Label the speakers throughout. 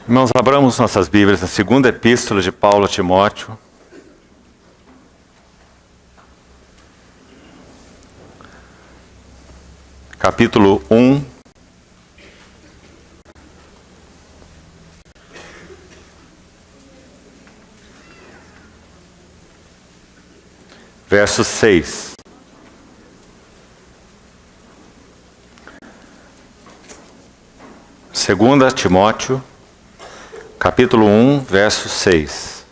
Speaker 1: Irmãos, abramos nossas Bíblias na segunda epístola de Paulo a Timóteo. Capítulo 1. Verso 6. Segunda Timóteo, capítulo 1, verso 6.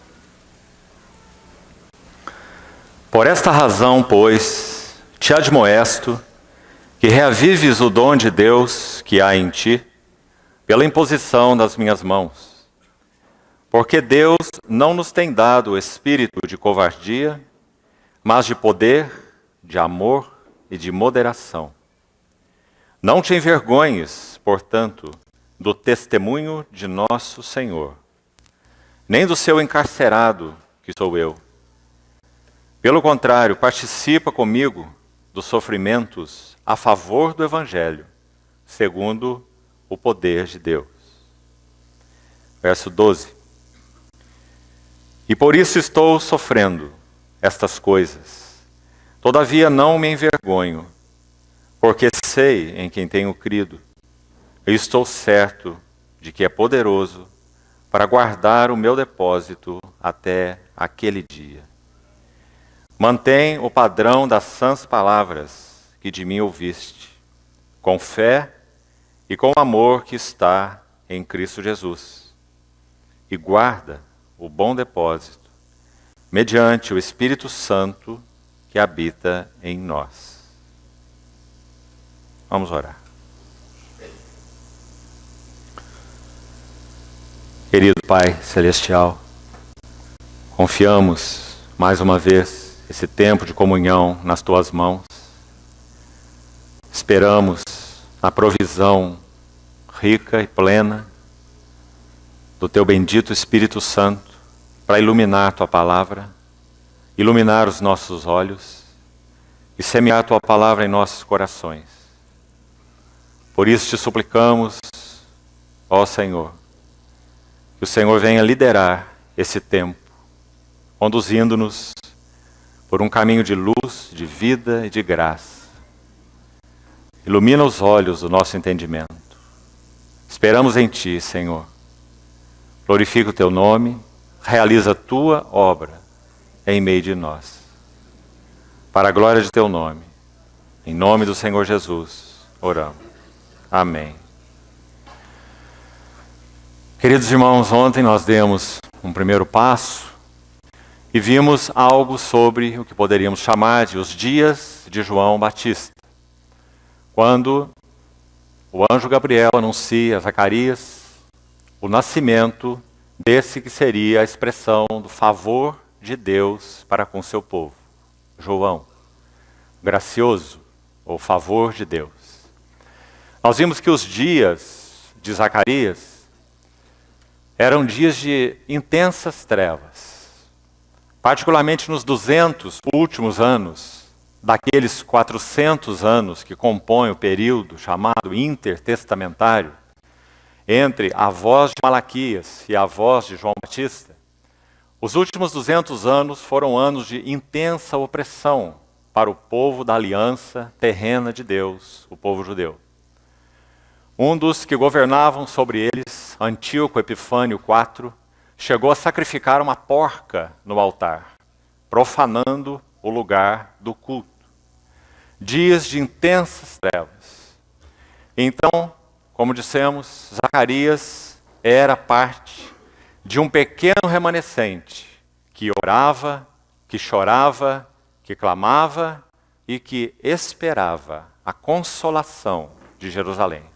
Speaker 1: Por esta razão, pois, te admoesto que reavives o dom de Deus que há em ti, pela imposição das minhas mãos. Porque Deus não nos tem dado o espírito de covardia, mas de poder, de amor e de moderação. Não te envergonhes, portanto, do testemunho de nosso Senhor, nem do seu encarcerado, que sou eu. Pelo contrário, participa comigo dos sofrimentos a favor do Evangelho, segundo o poder de Deus. Verso 12. E por isso estou sofrendo estas coisas. Todavia não me envergonho, porque sei em quem tenho crido. Eu estou certo de que é poderoso para guardar o meu depósito até aquele dia. Mantém o padrão das sãs palavras que de mim ouviste, com fé e com amor que está em Cristo Jesus. E guarda o bom depósito, mediante o Espírito Santo que habita em nós. Vamos orar. Querido Pai Celestial, confiamos mais uma vez esse tempo de comunhão nas Tuas mãos. Esperamos na provisão rica e plena do Teu bendito Espírito Santo para iluminar Tua palavra, iluminar os nossos olhos e semear Tua palavra em nossos corações. Por isso te suplicamos, ó Senhor, que o Senhor venha liderar esse tempo, conduzindo-nos por um caminho de luz, de vida e de graça. Ilumina os olhos do nosso entendimento. Esperamos em Ti, Senhor. Glorifica o Teu nome, realiza a Tua obra em meio de nós. Para a glória de Teu nome, em nome do Senhor Jesus, oramos. Amém. Queridos irmãos, ontem nós demos um primeiro passo e vimos algo sobre o que poderíamos chamar de os dias de João Batista. Quando o anjo Gabriel anuncia a Zacarias o nascimento desse que seria a expressão do favor de Deus para com seu povo, João, gracioso, ou favor de Deus. Nós vimos que os dias de Zacarias eram dias de intensas trevas, particularmente nos 200 últimos anos, daqueles 400 anos que compõem o período chamado intertestamentário, entre a voz de Malaquias e a voz de João Batista. Os últimos 200 anos foram anos de intensa opressão para o povo da aliança terrena de Deus, o povo judeu. Um dos que governavam sobre eles, Antíoco Epifânio IV, chegou a sacrificar uma porca no altar, profanando o lugar do culto. Dias de intensas trevas. Então, como dissemos, Zacarias era parte de um pequeno remanescente que orava, que chorava, que clamava e que esperava a consolação de Jerusalém.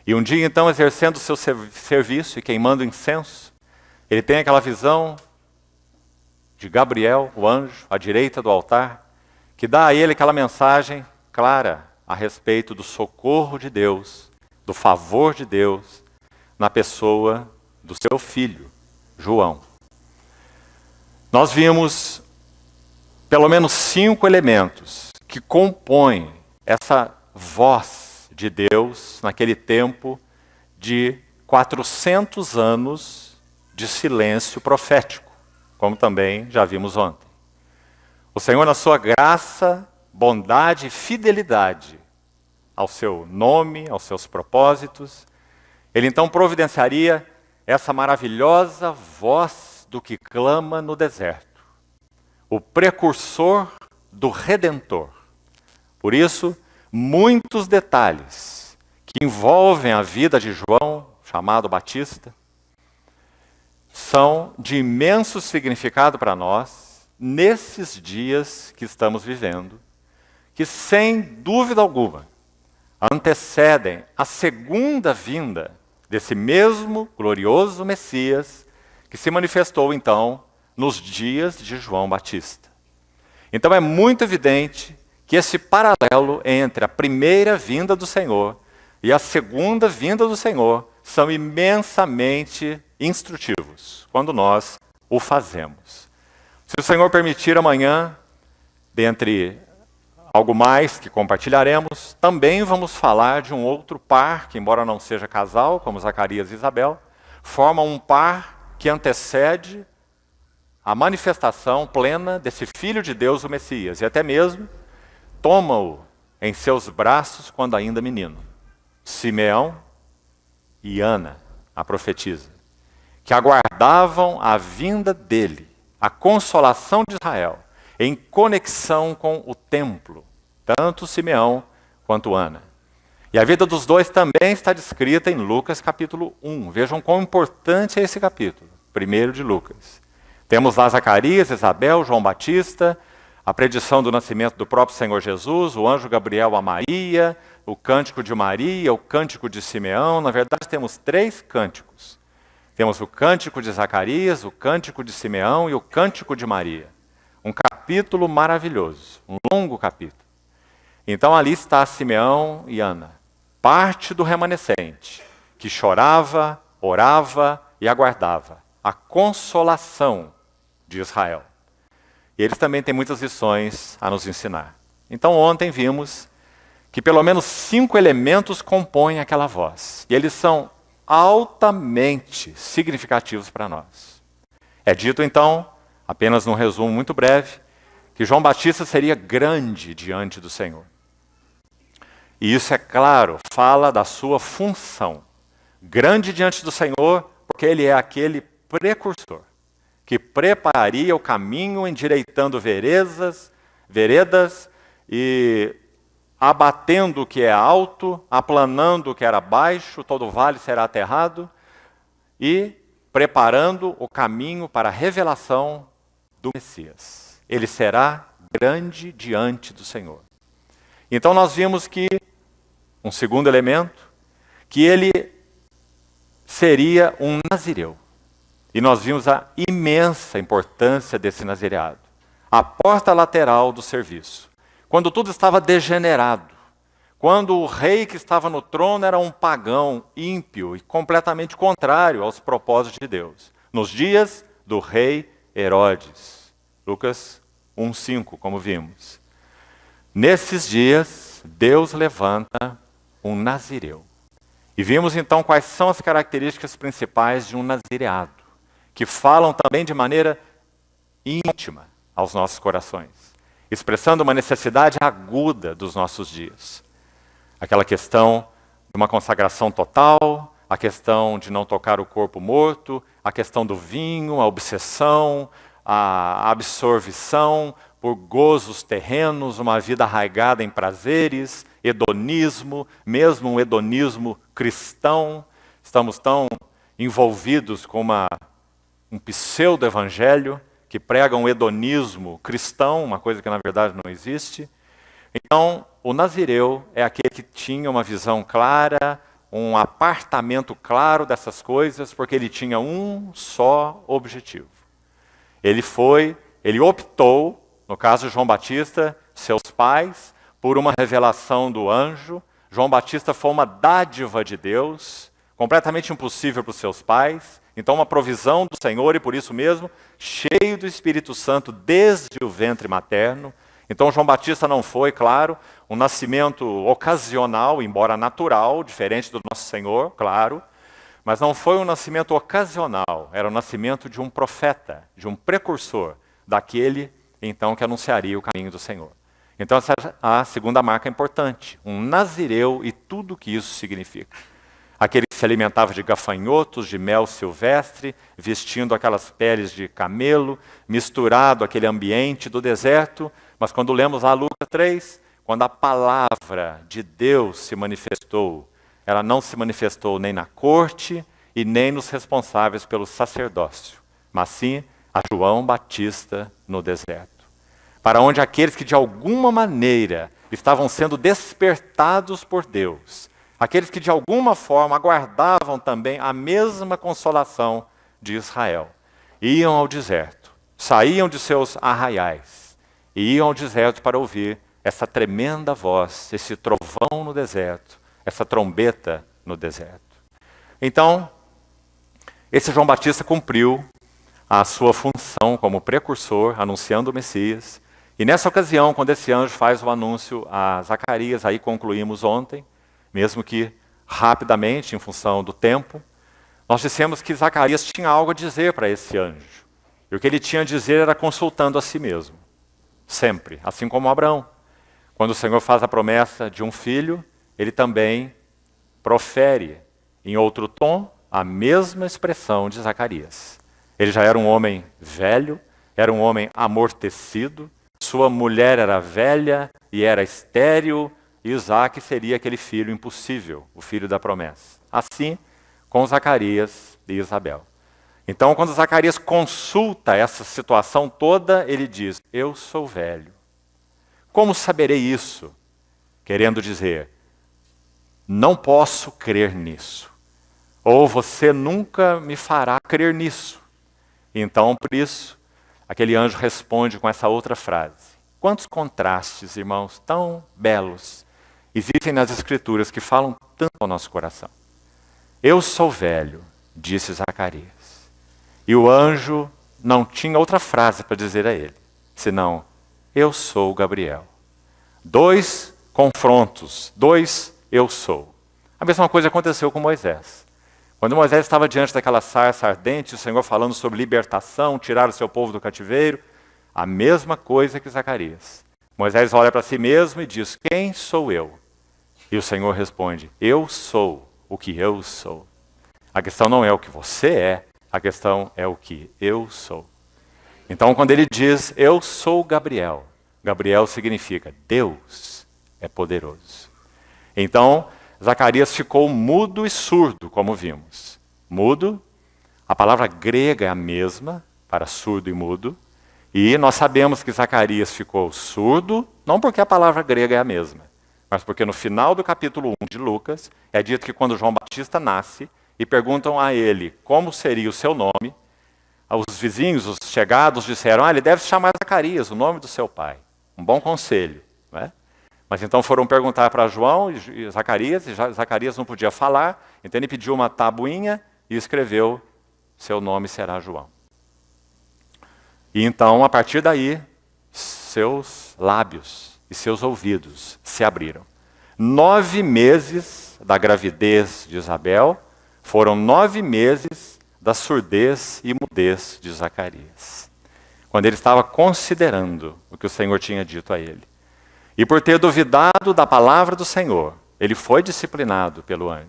Speaker 1: E um dia, então, exercendo o seu serviço e queimando incenso, ele tem aquela visão de Gabriel, o anjo, à direita do altar, que dá a ele aquela mensagem clara a respeito do socorro de Deus, do favor de Deus, na pessoa do seu filho, João. Nós vimos pelo menos 5 elementos que compõem essa voz de Deus naquele tempo de 400 anos de silêncio profético, como também já vimos ontem. O Senhor, na sua graça, bondade e fidelidade ao seu nome, aos seus propósitos, Ele então providenciaria essa maravilhosa voz do que clama no deserto, o precursor do Redentor. Por isso, muitos detalhes que envolvem a vida de João, chamado Batista, são de imenso significado para nós nesses dias que estamos vivendo, que sem dúvida alguma antecedem a segunda vinda desse mesmo glorioso Messias que se manifestou então nos dias de João Batista. Então é muito evidente que esse paralelo entre a primeira vinda do Senhor e a segunda vinda do Senhor são imensamente instrutivos quando nós o fazemos. Se o Senhor permitir amanhã, dentre algo mais que compartilharemos, também vamos falar de um outro par, que embora não seja casal, como Zacarias e Isabel, forma um par que antecede a manifestação plena desse Filho de Deus, o Messias, e até mesmo toma-o em seus braços quando ainda menino. Simeão e Ana, a profetisa, que aguardavam a vinda dele, a consolação de Israel, em conexão com o templo, tanto Simeão quanto Ana. E a vida dos dois também está descrita em Lucas capítulo 1. Vejam quão importante é esse capítulo, primeiro de Lucas. Temos lá Zacarias, Isabel, João Batista, a predição do nascimento do próprio Senhor Jesus, o anjo Gabriel a Maria, o cântico de Maria, o cântico de Simeão. Na verdade, temos 3 cânticos. Temos o cântico de Zacarias, o cântico de Simeão e o cântico de Maria. Um capítulo maravilhoso, um longo capítulo. Então ali está Simeão e Ana, parte do remanescente, que chorava, orava e aguardava a consolação de Israel. E eles também têm muitas lições a nos ensinar. Então ontem vimos que pelo menos 5 elementos compõem aquela voz. E eles são altamente significativos para nós. É dito então, apenas num resumo muito breve, que João Batista seria grande diante do Senhor. E isso, é claro, fala da sua função. Grande diante do Senhor, porque ele é aquele precursor que prepararia o caminho, endireitando veredas e abatendo o que é alto, aplanando o que era baixo, todo vale será aterrado, e preparando o caminho para a revelação do Messias. Ele será grande diante do Senhor. Então nós vimos que, um segundo elemento, que ele seria um nazireu. E nós vimos a imensa importância desse nazireado. A porta lateral do serviço. Quando tudo estava degenerado, quando o rei que estava no trono era um pagão, ímpio e completamente contrário aos propósitos de Deus. Nos dias do rei Herodes. Lucas 1:5, como vimos. Nesses dias, Deus levanta um nazireu. E vimos então quais são as características principais de um nazireado, que falam também de maneira íntima aos nossos corações, expressando uma necessidade aguda dos nossos dias. Aquela questão de uma consagração total, a questão de não tocar o corpo morto, a questão do vinho, a obsessão, a absorção por gozos terrenos, uma vida arraigada em prazeres, hedonismo, mesmo um hedonismo cristão. Estamos tão envolvidos com um pseudo-evangelho que prega um hedonismo cristão, uma coisa que na verdade não existe. Então, o nazireu é aquele que tinha uma visão clara, um apartamento claro dessas coisas, porque ele tinha um só objetivo. Ele optou, no caso de João Batista, seus pais, por uma revelação do anjo. João Batista foi uma dádiva de Deus, completamente impossível para os seus pais. Então, uma provisão do Senhor e, por isso mesmo, cheio do Espírito Santo desde o ventre materno. Então, João Batista não foi, claro, um nascimento ocasional, embora natural, diferente do nosso Senhor, claro, Mas não foi um nascimento ocasional, era o nascimento de um profeta, de um precursor, daquele então que anunciaria o caminho do Senhor. Então essa é a segunda marca importante, um nazireu e tudo o que isso significa. Aquele que se alimentava de gafanhotos, de mel silvestre, vestindo aquelas peles de camelo, misturado aquele ambiente do deserto. Mas quando lemos lá Lucas 3, quando a palavra de Deus se manifestou, ela não se manifestou nem na corte e nem nos responsáveis pelo sacerdócio, mas sim a João Batista no deserto. Para onde aqueles que de alguma maneira estavam sendo despertados por Deus, aqueles que de alguma forma aguardavam também a mesma consolação de Israel, iam ao deserto, saíam de seus arraiais e iam ao deserto para ouvir essa tremenda voz, esse trovão no deserto, essa trombeta no deserto. Então, esse João Batista cumpriu a sua função como precursor, anunciando o Messias. E nessa ocasião, quando esse anjo faz o anúncio a Zacarias, aí concluímos ontem, mesmo que rapidamente, em função do tempo, nós dissemos que Zacarias tinha algo a dizer para esse anjo. E o que ele tinha a dizer era consultando a si mesmo. Sempre, assim como Abraão. Quando o Senhor faz a promessa de um filho, ele também profere, em outro tom, a mesma expressão de Zacarias. Ele já era um homem velho, era um homem amortecido, sua mulher era velha e era estéril, e Isaac seria aquele filho impossível, o filho da promessa. Assim, com Zacarias e Isabel. Então, quando Zacarias consulta essa situação toda, ele diz: eu sou velho. Como saberei isso? Querendo dizer, não posso crer nisso. Ou você nunca me fará crer nisso. Então, por isso, aquele anjo responde com essa outra frase. Quantos contrastes, irmãos, tão belos existem nas Escrituras que falam tanto ao nosso coração. Eu sou velho, disse Zacarias. E o anjo não tinha outra frase para dizer a ele, senão, eu sou Gabriel. 2 confrontos, 2 eu sou. A mesma coisa aconteceu com Moisés. Quando Moisés estava diante daquela sarça ardente, o Senhor falando sobre libertação, tirar o seu povo do cativeiro, a mesma coisa que Zacarias. Moisés olha para si mesmo e diz, quem sou eu? E o Senhor responde, eu sou o que eu sou. A questão não é o que você é, a questão é o que eu sou. Então, quando ele diz, eu sou Gabriel, Gabriel significa Deus é poderoso. Então, Zacarias ficou mudo e surdo, como vimos. Mudo, a palavra grega é a mesma para surdo e mudo. E nós sabemos que Zacarias ficou surdo, não porque a palavra grega é a mesma, mas porque no final do capítulo 1 de Lucas, é dito que quando João Batista nasce, e perguntam a ele como seria o seu nome, os vizinhos, os chegados, disseram, ele deve se chamar Zacarias, o nome do seu pai. Um bom conselho, não é? Mas então foram perguntar para João e Zacarias não podia falar, então ele pediu uma tabuinha e escreveu, seu nome será João. E então, a partir daí, seus lábios e seus ouvidos se abriram. 9 meses da gravidez de Isabel foram 9 meses da surdez e mudez de Zacarias, quando ele estava considerando o que o Senhor tinha dito a ele. E por ter duvidado da palavra do Senhor, ele foi disciplinado pelo anjo.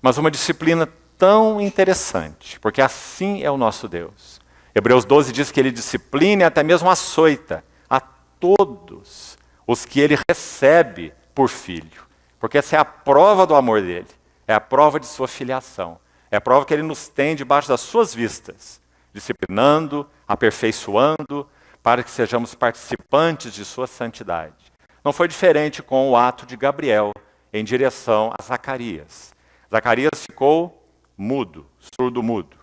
Speaker 1: Mas uma disciplina tão interessante, porque assim é o nosso Deus. Hebreus 12 diz que ele disciplina e até mesmo açoita a todos os que ele recebe por filho. Porque essa é a prova do amor dele, é a prova de sua filiação, é a prova que ele nos tem debaixo das suas vistas, disciplinando, aperfeiçoando, para que sejamos participantes de sua santidade. Não foi diferente com o ato de Gabriel em direção a Zacarias. Zacarias ficou mudo, surdo-mudo.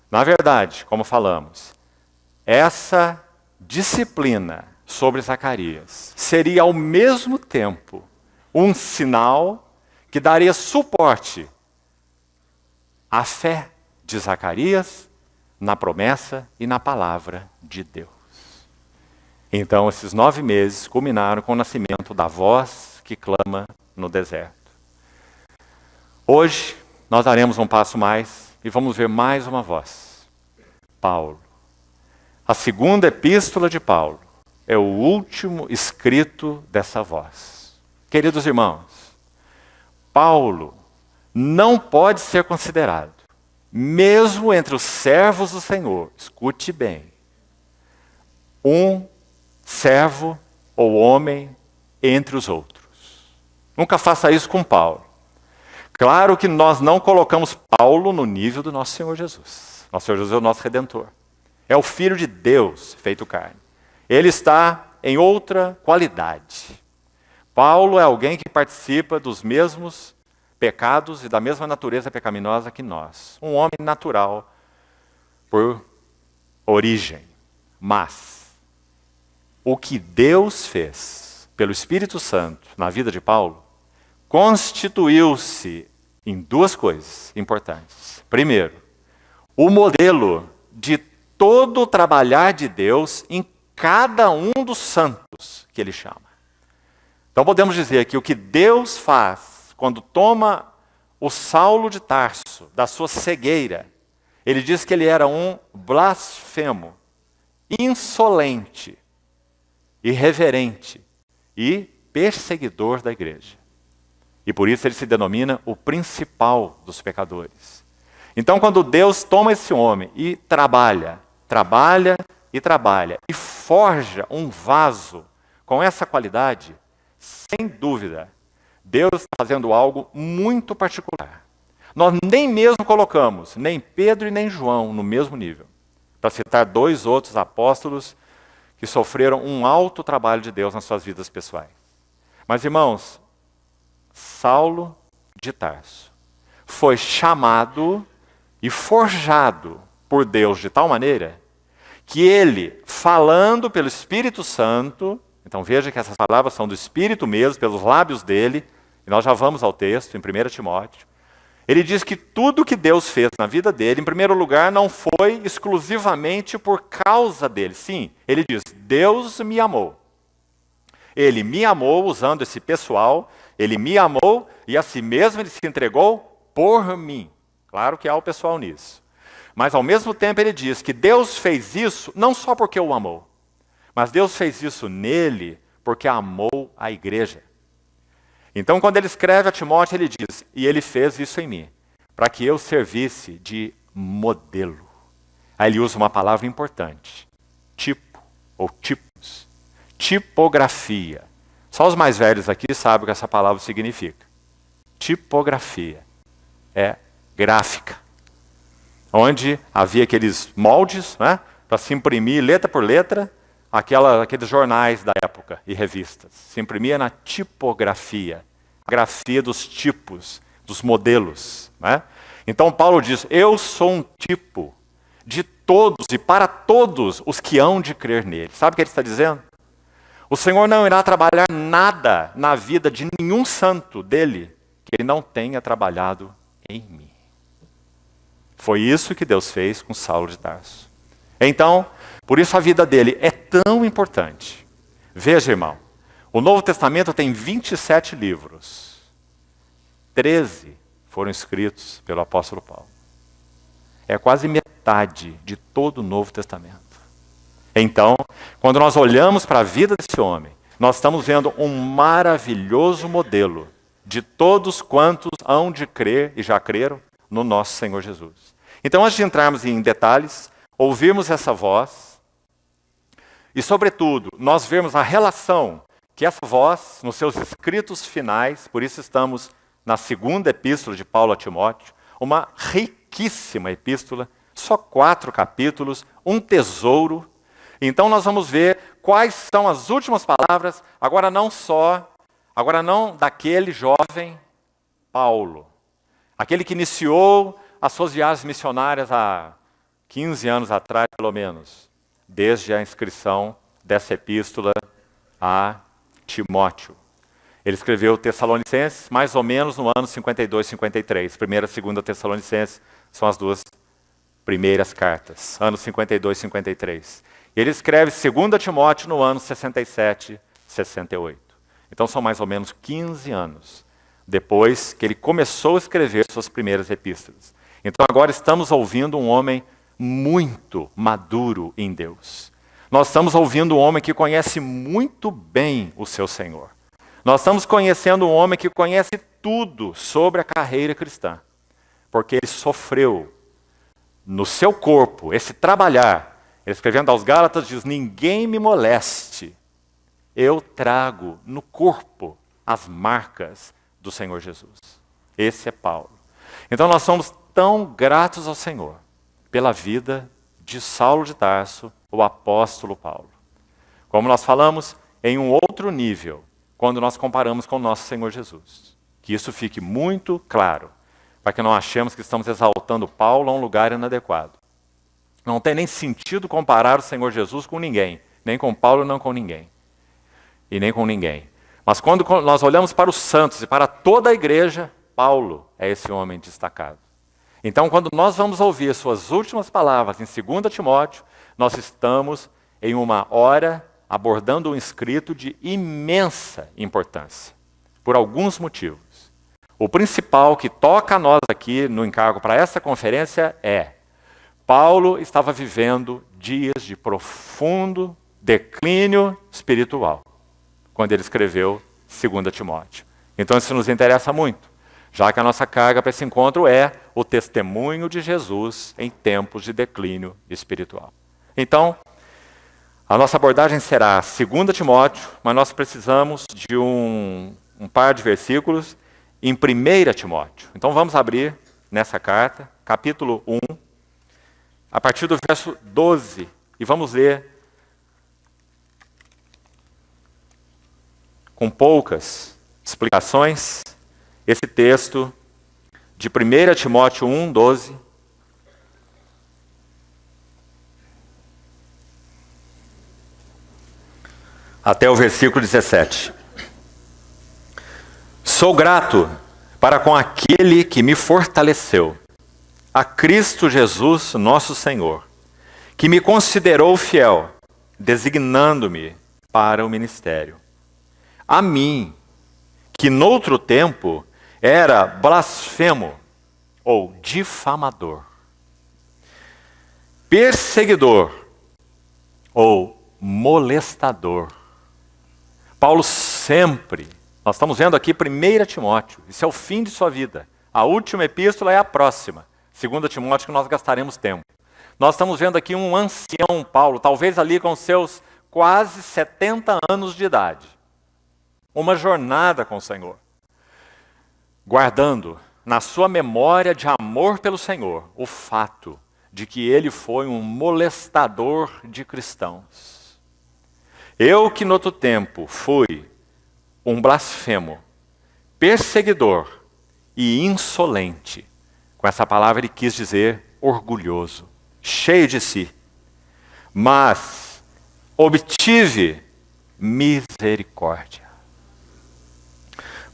Speaker 1: Na verdade, como falamos, essa disciplina sobre Zacarias seria ao mesmo tempo um sinal que daria suporte à fé de Zacarias na promessa e na palavra de Deus. Então, esses 9 meses culminaram com o nascimento da voz que clama no deserto. Hoje, nós daremos um passo mais e vamos ver mais uma voz. Paulo. A segunda epístola de Paulo é o último escrito dessa voz. Queridos irmãos, Paulo não pode ser considerado, mesmo entre os servos do Senhor, escute bem, um servo ou homem entre os outros. Nunca faça isso com Paulo. Claro que nós não colocamos Paulo no nível do nosso Senhor Jesus. Nosso Senhor Jesus é o nosso Redentor. É o Filho de Deus feito carne. Ele está em outra qualidade. Paulo é alguém que participa dos mesmos pecados e da mesma natureza pecaminosa que nós. Um homem natural por origem. Mas o que Deus fez pelo Espírito Santo na vida de Paulo constituiu-se em duas coisas importantes. Primeiro, o modelo de todo o trabalhar de Deus em cada um dos santos que ele chama. Então podemos dizer que o que Deus faz quando toma o Saulo de Tarso da sua cegueira, ele diz que ele era um blasfemo, insolente, irreverente e perseguidor da igreja. E por isso ele se denomina o principal dos pecadores. Então quando Deus toma esse homem e trabalha e forja um vaso com essa qualidade, sem dúvida, Deus está fazendo algo muito particular. Nós nem mesmo colocamos nem Pedro e nem João no mesmo nível. Para citar dois outros apóstolos que sofreram um alto trabalho de Deus nas suas vidas pessoais. Mas, irmãos, Saulo de Tarso foi chamado e forjado por Deus de tal maneira que ele, falando pelo Espírito Santo, então veja que essas palavras são do Espírito mesmo, pelos lábios dele, e nós já vamos ao texto, em 1 Timóteo, ele diz que tudo que Deus fez na vida dele, em primeiro lugar, não foi exclusivamente por causa dele. Sim, ele diz, Deus me amou. Ele me amou usando esse pessoal, ele me amou e a si mesmo ele se entregou por mim. Claro que há o pessoal nisso. Mas ao mesmo tempo ele diz que Deus fez isso não só porque o amou, mas Deus fez isso nele porque amou a igreja. Então quando ele escreve a Timóteo ele diz, e ele fez isso em mim, para que eu servisse de modelo. Aí ele usa uma palavra importante, tipo ou tipos, tipografia. Só os mais velhos aqui sabem o que essa palavra significa. Tipografia é gráfica, onde havia aqueles moldes, né, para se imprimir letra por letra, aqueles jornais da época e revistas. Se imprimia na tipografia, a grafia dos tipos, dos modelos. Né? Então Paulo diz, eu sou um tipo de todos e para todos os que hão de crer nele. Sabe o que ele está dizendo? O Senhor não irá trabalhar nada na vida de nenhum santo dele que ele não tenha trabalhado em mim. Foi isso que Deus fez com Saulo de Tarso. Então, por isso a vida dele é tão importante. Veja, irmão, o Novo Testamento tem 27 livros. 13 foram escritos pelo apóstolo Paulo. É quase metade de todo o Novo Testamento. Então, quando nós olhamos para a vida desse homem, nós estamos vendo um maravilhoso modelo de todos quantos hão de crer e já creram no nosso Senhor Jesus. Então, antes de entrarmos em detalhes, ouvirmos essa voz e, sobretudo, nós vemos a relação que essa voz, nos seus escritos finais, por isso estamos na segunda epístola de Paulo a Timóteo, uma riquíssima epístola, só 4 capítulos, um tesouro. Então nós vamos ver quais são as últimas palavras, agora não daquele jovem Paulo, aquele que iniciou as suas viagens missionárias há 15 anos atrás, pelo menos, desde a inscrição dessa epístola a Timóteo. Ele escreveu Tessalonicenses mais ou menos no ano 52, 53. Primeira e segunda Tessalonicenses são as duas primeiras cartas, anos 52, 53. Ele escreve 2 Timóteo no ano 67, 68. Então são mais ou menos 15 anos depois que ele começou a escrever suas primeiras epístolas. Então agora estamos ouvindo um homem muito maduro em Deus. Nós estamos ouvindo um homem que conhece muito bem o seu Senhor. Nós estamos conhecendo um homem que conhece tudo sobre a carreira cristã, porque ele sofreu no seu corpo esse trabalhar. Ele escrevendo aos Gálatas diz: ninguém me moleste, eu trago no corpo as marcas do Senhor Jesus. Esse é Paulo. Então nós somos tão gratos ao Senhor pela vida de Saulo de Tarso, o apóstolo Paulo. Como nós falamos, em um outro nível, quando nós comparamos com o nosso Senhor Jesus. Que isso fique muito claro, para que não achemos que estamos exaltando Paulo a um lugar inadequado. Não tem nem sentido comparar o Senhor Jesus com ninguém, nem com Paulo, não com ninguém. E nem com ninguém. Mas quando nós olhamos para os santos e para toda a igreja, Paulo é esse homem destacado. Então, quando nós vamos ouvir suas últimas palavras em 2 Timóteo, nós estamos em uma hora abordando um escrito de imensa importância, por alguns motivos. O principal que toca a nós aqui no encargo para essa conferência é: Paulo estava vivendo dias de profundo declínio espiritual, quando ele escreveu 2 Timóteo. Então isso nos interessa muito, já que a nossa carga para esse encontro é o testemunho de Jesus em tempos de declínio espiritual. Então, a nossa abordagem será 2 Timóteo, mas nós precisamos de um par de versículos em 1 Timóteo. Então vamos abrir nessa carta, capítulo 1, a partir do verso 12, e vamos ler com poucas explicações esse texto de 1 Timóteo 1, 12, até o versículo 17. Sou grato para com aquele que me fortaleceu, a Cristo Jesus, nosso Senhor, que me considerou fiel, designando-me para o ministério. A mim, que noutro tempo era blasfemo ou difamador, perseguidor ou molestador. Paulo sempre, nós estamos vendo aqui 1 Timóteo, isso é o fim de sua vida. A última epístola é a próxima, 2 Timóteo, que nós gastaremos tempo. Nós estamos vendo aqui um ancião Paulo, talvez ali com seus quase 70 anos de idade. Uma jornada com o Senhor. Guardando na sua memória de amor pelo Senhor o fato de que ele foi um molestador de cristãos. Eu que no outro tempo fui um blasfemo, perseguidor e insolente. Com essa palavra ele quis dizer orgulhoso, cheio de si. Mas obtive misericórdia,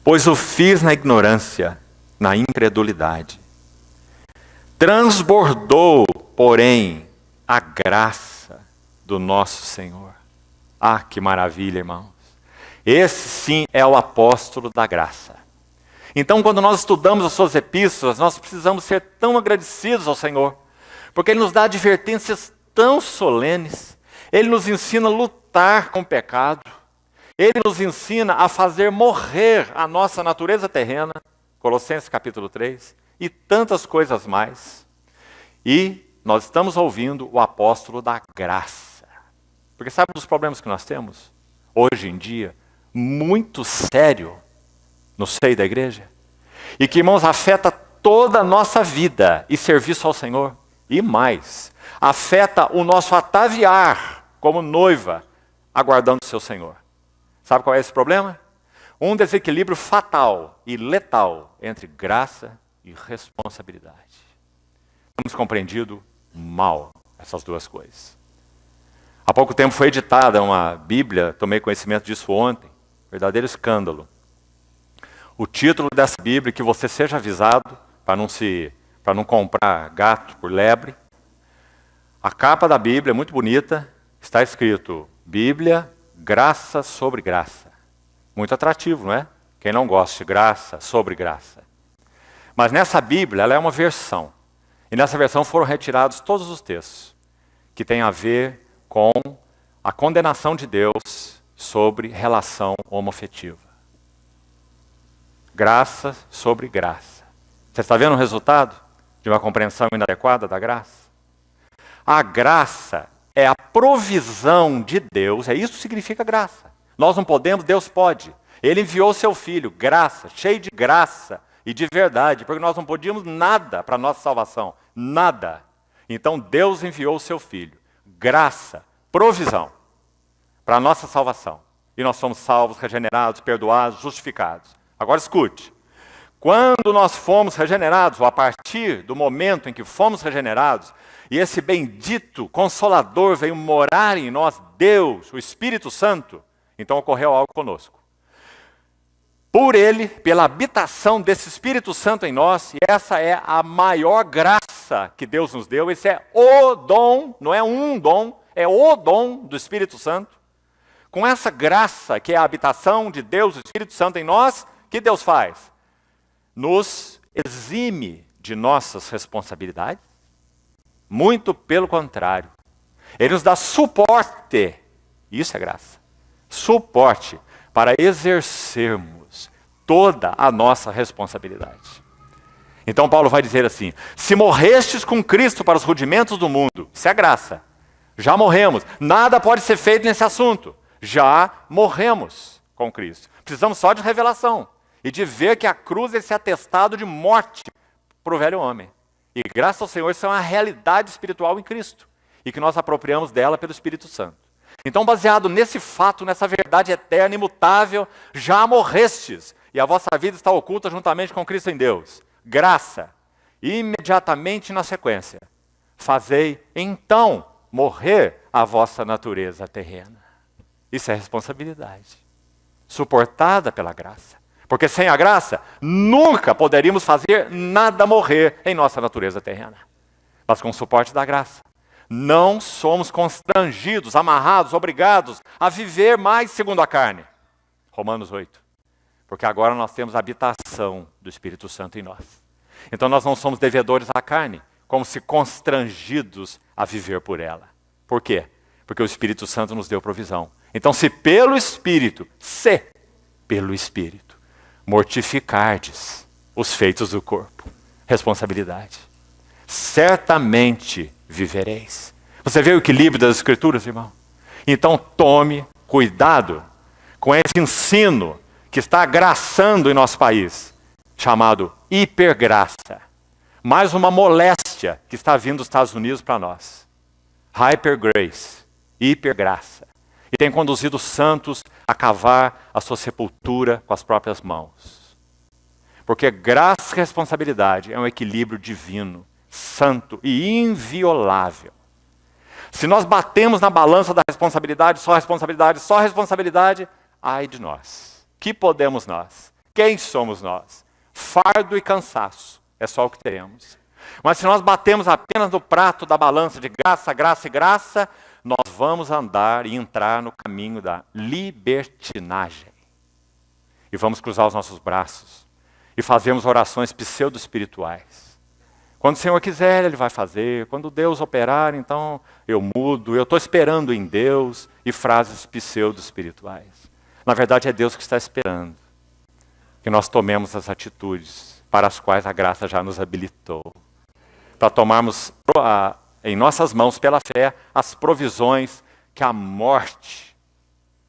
Speaker 1: pois o fiz na ignorância, na incredulidade. Transbordou, porém, a graça do nosso Senhor. Ah, que maravilha, irmãos. Esse sim é o apóstolo da graça. Então, quando nós estudamos as suas epístolas, nós precisamos ser tão agradecidos ao Senhor, porque Ele nos dá advertências tão solenes, Ele nos ensina a lutar com o pecado, Ele nos ensina a fazer morrer a nossa natureza terrena, Colossenses capítulo 3, e tantas coisas mais. E nós estamos ouvindo o apóstolo da graça. Porque sabe dos problemas que nós temos? Hoje em dia, muito sério, no seio da igreja. E que, irmãos, afeta toda a nossa vida e serviço ao Senhor. E mais, afeta o nosso ataviar como noiva, aguardando o seu Senhor. Sabe qual é esse problema? Um desequilíbrio fatal e letal entre graça e responsabilidade. Temos compreendido mal essas duas coisas. Há pouco tempo foi editada uma Bíblia, tomei conhecimento disso ontem, verdadeiro escândalo. O título dessa Bíblia, que você seja avisado para não comprar gato por lebre. A capa da Bíblia é muito bonita, está escrito Bíblia, graça sobre graça. Muito atrativo, não é? Quem não gosta de graça, sobre graça. Mas nessa Bíblia, ela é uma versão. E nessa versão foram retirados todos os textos que têm a ver com a condenação de Deus sobre relação homoafetiva. Graça sobre graça. Você está vendo o resultado de uma compreensão inadequada da graça? A graça é a provisão de Deus, é isso que significa graça. Nós não podemos, Deus pode. Ele enviou o seu Filho, graça, cheio de graça e de verdade, porque nós não podíamos nada para a nossa salvação, nada. Então Deus enviou o seu Filho, graça, provisão para a nossa salvação. E nós somos salvos, regenerados, perdoados, justificados. Agora escute, quando nós fomos regenerados, ou a partir do momento em que fomos regenerados, e esse bendito Consolador veio morar em nós, Deus, o Espírito Santo, então ocorreu algo conosco. Por Ele, pela habitação desse Espírito Santo em nós, e essa é a maior graça que Deus nos deu, esse é o dom, não é um dom, é o dom do Espírito Santo. Com essa graça, que é a habitação de Deus, o Espírito Santo em nós, o que Deus faz? Nos exime de nossas responsabilidades? Muito pelo contrário. Ele nos dá suporte, isso é graça, suporte para exercermos toda a nossa responsabilidade. Então Paulo vai dizer assim, se morrestes com Cristo para os rudimentos do mundo, isso é graça, já morremos, nada pode ser feito nesse assunto, já morremos com Cristo. Precisamos só de revelação e de ver que a cruz é esse atestado de morte para o velho homem. E graças ao Senhor, isso é uma realidade espiritual em Cristo. E que nós apropriamos dela pelo Espírito Santo. Então, baseado nesse fato, nessa verdade eterna, imutável, já morrestes. E a vossa vida está oculta juntamente com Cristo em Deus. Graça. Imediatamente na sequência. Fazei, então, morrer a vossa natureza terrena. Isso é responsabilidade. Suportada pela graça. Porque sem a graça, nunca poderíamos fazer nada morrer em nossa natureza terrena. Mas com o suporte da graça, não somos constrangidos, amarrados, obrigados a viver mais segundo a carne. Romanos 8. Porque agora nós temos a habitação do Espírito Santo em nós. Então nós não somos devedores à carne, como se constrangidos a viver por ela. Por quê? Porque o Espírito Santo nos deu provisão. Então se pelo Espírito mortificardes os feitos do corpo. Responsabilidade. Certamente vivereis. Você vê o equilíbrio das Escrituras, irmão? Então tome cuidado com esse ensino que está agraçando em nosso país, chamado hipergraça. Mais uma moléstia que está vindo dos Estados Unidos para nós. Hypergrace, hipergraça. E tem conduzido os santos a cavar a sua sepultura com as próprias mãos. Porque graça e responsabilidade é um equilíbrio divino, santo e inviolável. Se nós batemos na balança da responsabilidade, só responsabilidade, só responsabilidade, ai de nós. Que podemos nós? Quem somos nós? Fardo e cansaço, é só o que teremos. Mas se nós batemos apenas no prato da balança de graça, graça e graça, nós vamos andar e entrar no caminho da libertinagem. E vamos cruzar os nossos braços. E fazemos orações pseudo-espirituais. Quando o Senhor quiser, Ele vai fazer. Quando Deus operar, então eu mudo. Eu estou esperando em Deus. E frases pseudo-espirituais. Na verdade, é Deus que está esperando. Que nós tomemos as atitudes para as quais a graça já nos habilitou. Para tomarmos em nossas mãos, pela fé, as provisões que a morte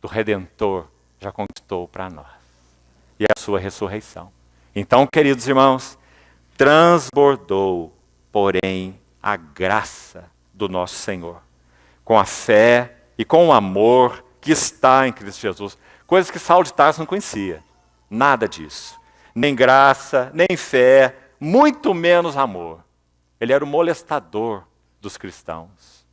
Speaker 1: do Redentor já conquistou para nós. E a sua ressurreição. Então, queridos irmãos, transbordou, porém, a graça do nosso Senhor. Com a fé e com o amor que está em Cristo Jesus. Coisas que Saulo de Tarso não conhecia. Nada disso. Nem graça, nem fé, muito menos amor. Ele era o molestador dos cristãos.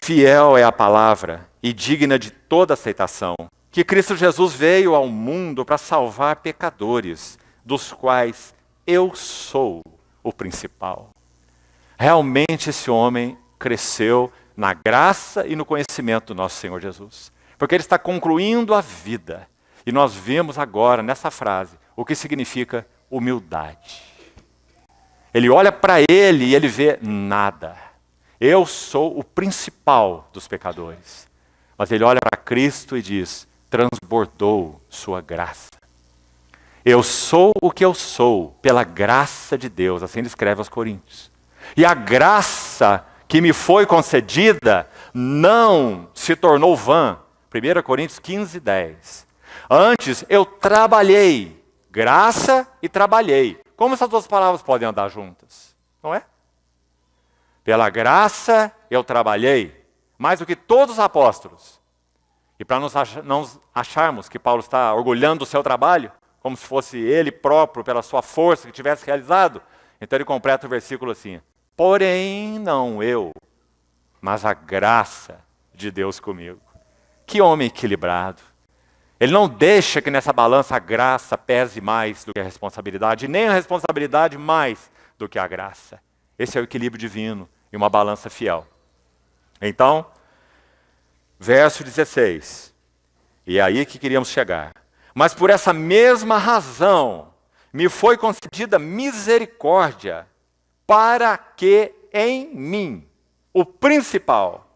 Speaker 1: Fiel é a palavra e digna de toda aceitação, que Cristo Jesus veio ao mundo para salvar pecadores, dos quais eu sou o principal. Realmente esse homem cresceu na graça e no conhecimento do nosso Senhor Jesus, porque ele está concluindo a vida. E nós vemos agora, nessa frase, o que significa humildade. Ele olha para ele e ele vê nada. Eu sou o principal dos pecadores. Mas ele olha para Cristo e diz, transbordou sua graça. Eu sou o que eu sou pela graça de Deus, assim ele escreve aos Coríntios. E a graça que me foi concedida não se tornou vã. 1 Coríntios 15, 10. Antes eu trabalhei, graça e trabalhei. Como essas duas palavras podem andar juntas? Não é? Pela graça eu trabalhei, mais do que todos os apóstolos. E para não acharmos que Paulo está orgulhando do seu trabalho, como se fosse ele próprio, pela sua força, que tivesse realizado, então ele completa o versículo assim, porém não eu, mas a graça de Deus comigo. Que homem equilibrado. Ele não deixa que nessa balança a graça pese mais do que a responsabilidade, nem a responsabilidade mais do que a graça. Esse é o equilíbrio divino e uma balança fiel. Então, verso 16. E é aí que queríamos chegar. Mas por essa mesma razão me foi concedida misericórdia, para que em mim, o principal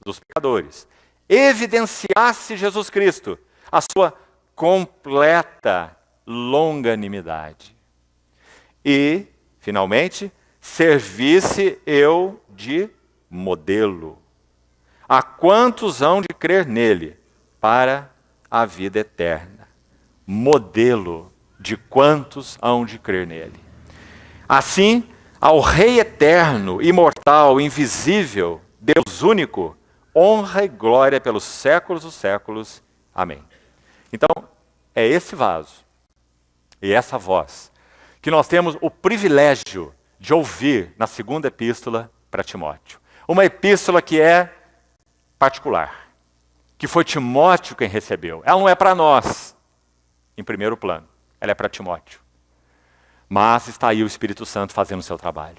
Speaker 1: dos pecadores, evidenciasse Jesus Cristo, a sua completa longanimidade. E, finalmente, servisse eu de modelo a quantos hão de crer nele para a vida eterna. Modelo de quantos hão de crer nele. Assim, ao Rei eterno, imortal, invisível, Deus único, honra e glória pelos séculos dos séculos. Amém. Então, é esse vaso e essa voz que nós temos o privilégio de ouvir na segunda epístola para Timóteo. Uma epístola que é particular, que foi Timóteo quem recebeu. Ela não é para nós, em primeiro plano, ela é para Timóteo. Mas está aí o Espírito Santo fazendo o seu trabalho.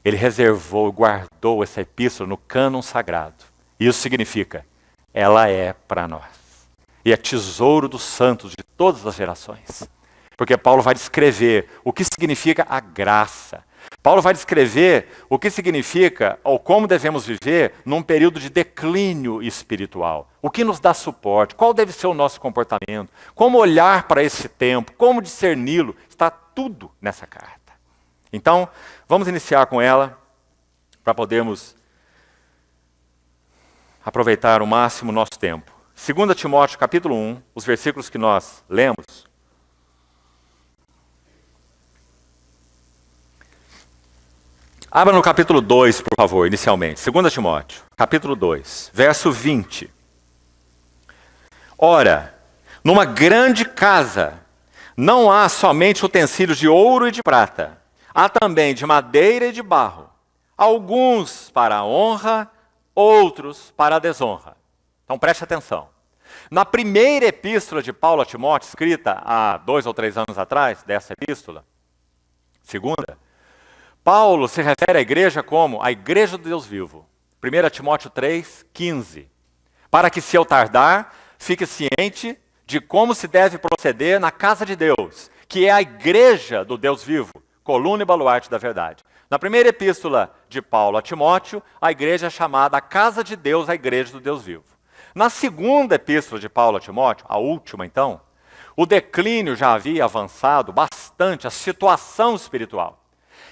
Speaker 1: Ele reservou, guardou essa epístola no cânon sagrado. Isso significa, ela é para nós. E é tesouro dos santos de todas as gerações. Porque Paulo vai descrever o que significa a graça. Paulo vai descrever o que significa ou como devemos viver num período de declínio espiritual. O que nos dá suporte, qual deve ser o nosso comportamento, como olhar para esse tempo, como discerni-lo. Está tudo nessa carta. Então, vamos iniciar com ela para podermos aproveitar ao máximo o nosso tempo. 2 Timóteo capítulo 1, os versículos que nós lemos. Abra no capítulo 2, por favor, inicialmente. 2 Timóteo, capítulo 2, verso 20. Ora, numa grande casa não há somente utensílios de ouro e de prata, há também de madeira e de barro, alguns para a honra, outros para a desonra. Então preste atenção. Na primeira epístola de Paulo a Timóteo, escrita há 2 ou 3 anos atrás, dessa epístola, segunda, Paulo se refere à igreja como a igreja do Deus vivo. 1 Timóteo 3, 15. Para que se eu tardar, fique ciente de como se deve proceder na casa de Deus, que é a igreja do Deus vivo, coluna e baluarte da verdade. Na primeira epístola de Paulo a Timóteo, a igreja é chamada a casa de Deus, a igreja do Deus vivo. Na segunda epístola de Paulo a Timóteo, a última então, o declínio já havia avançado bastante, a situação espiritual.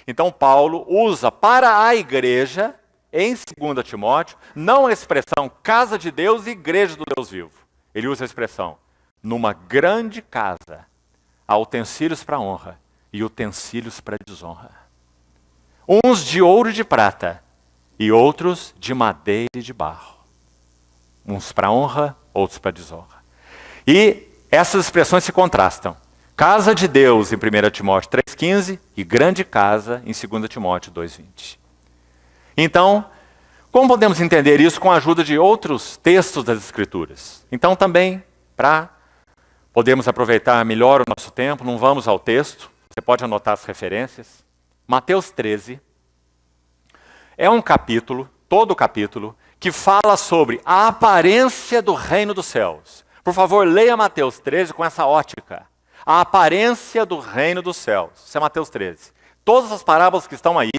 Speaker 1: Então Paulo usa para a igreja, em 2 Timóteo, não a expressão casa de Deus e igreja do Deus vivo. Ele usa a expressão, numa grande casa, há utensílios para honra e utensílios para desonra. Uns de ouro e de prata, e outros de madeira e de barro. Uns para honra, outros para desonra. E essas expressões se contrastam. Casa de Deus em 1 Timóteo 3,15 e grande casa em 2 Timóteo 2,20. Então, como podemos entender isso com a ajuda de outros textos das Escrituras? Então também, para podermos aproveitar melhor o nosso tempo, não vamos ao texto, você pode anotar as referências. Mateus 13 é um capítulo, todo o capítulo, que fala sobre a aparência do reino dos céus. Por favor, leia Mateus 13 com essa ótica. A aparência do reino dos céus. Isso é Mateus 13. Todas as parábolas que estão aí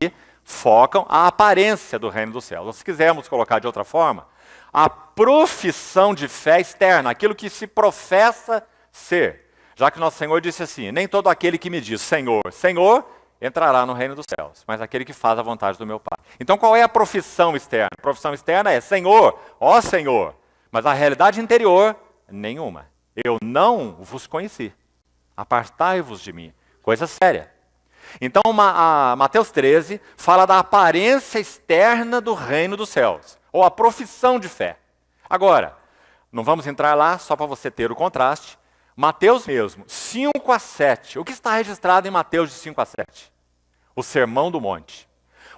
Speaker 1: focam a aparência do reino dos céus. Ou se quisermos colocar de outra forma, a profissão de fé externa, aquilo que se professa ser. Já que nosso Senhor disse assim, nem todo aquele que me diz Senhor, Senhor, entrará no reino dos céus, mas aquele que faz a vontade do meu Pai. Então qual é a profissão externa? A profissão externa é Senhor, ó Senhor, mas a realidade interior, nenhuma. Eu não vos conheci, apartai-vos de mim. Coisa séria. Então Mateus 13 fala da aparência externa do reino dos céus, ou a profissão de fé. Agora, não vamos entrar lá, só para você ter o contraste. Mateus mesmo, 5 a 7. O que está registrado em Mateus de 5 a 7? O Sermão do Monte.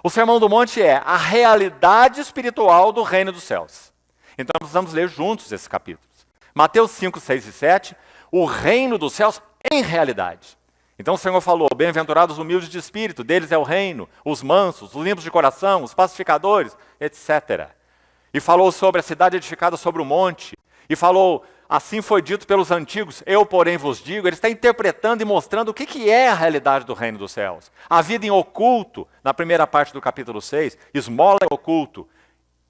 Speaker 1: O Sermão do Monte é a realidade espiritual do reino dos céus. Então nós vamos ler juntos esses capítulos. Mateus 5, 6 e 7, o reino dos céus em realidade. Então o Senhor falou, bem-aventurados os humildes de espírito, deles é o reino, os mansos, os limpos de coração, os pacificadores, etc. E falou sobre a cidade edificada sobre o monte, e falou, assim foi dito pelos antigos, eu porém vos digo, ele está interpretando e mostrando o que é a realidade do reino dos céus. A vida em oculto, na primeira parte do capítulo 6, esmola em oculto,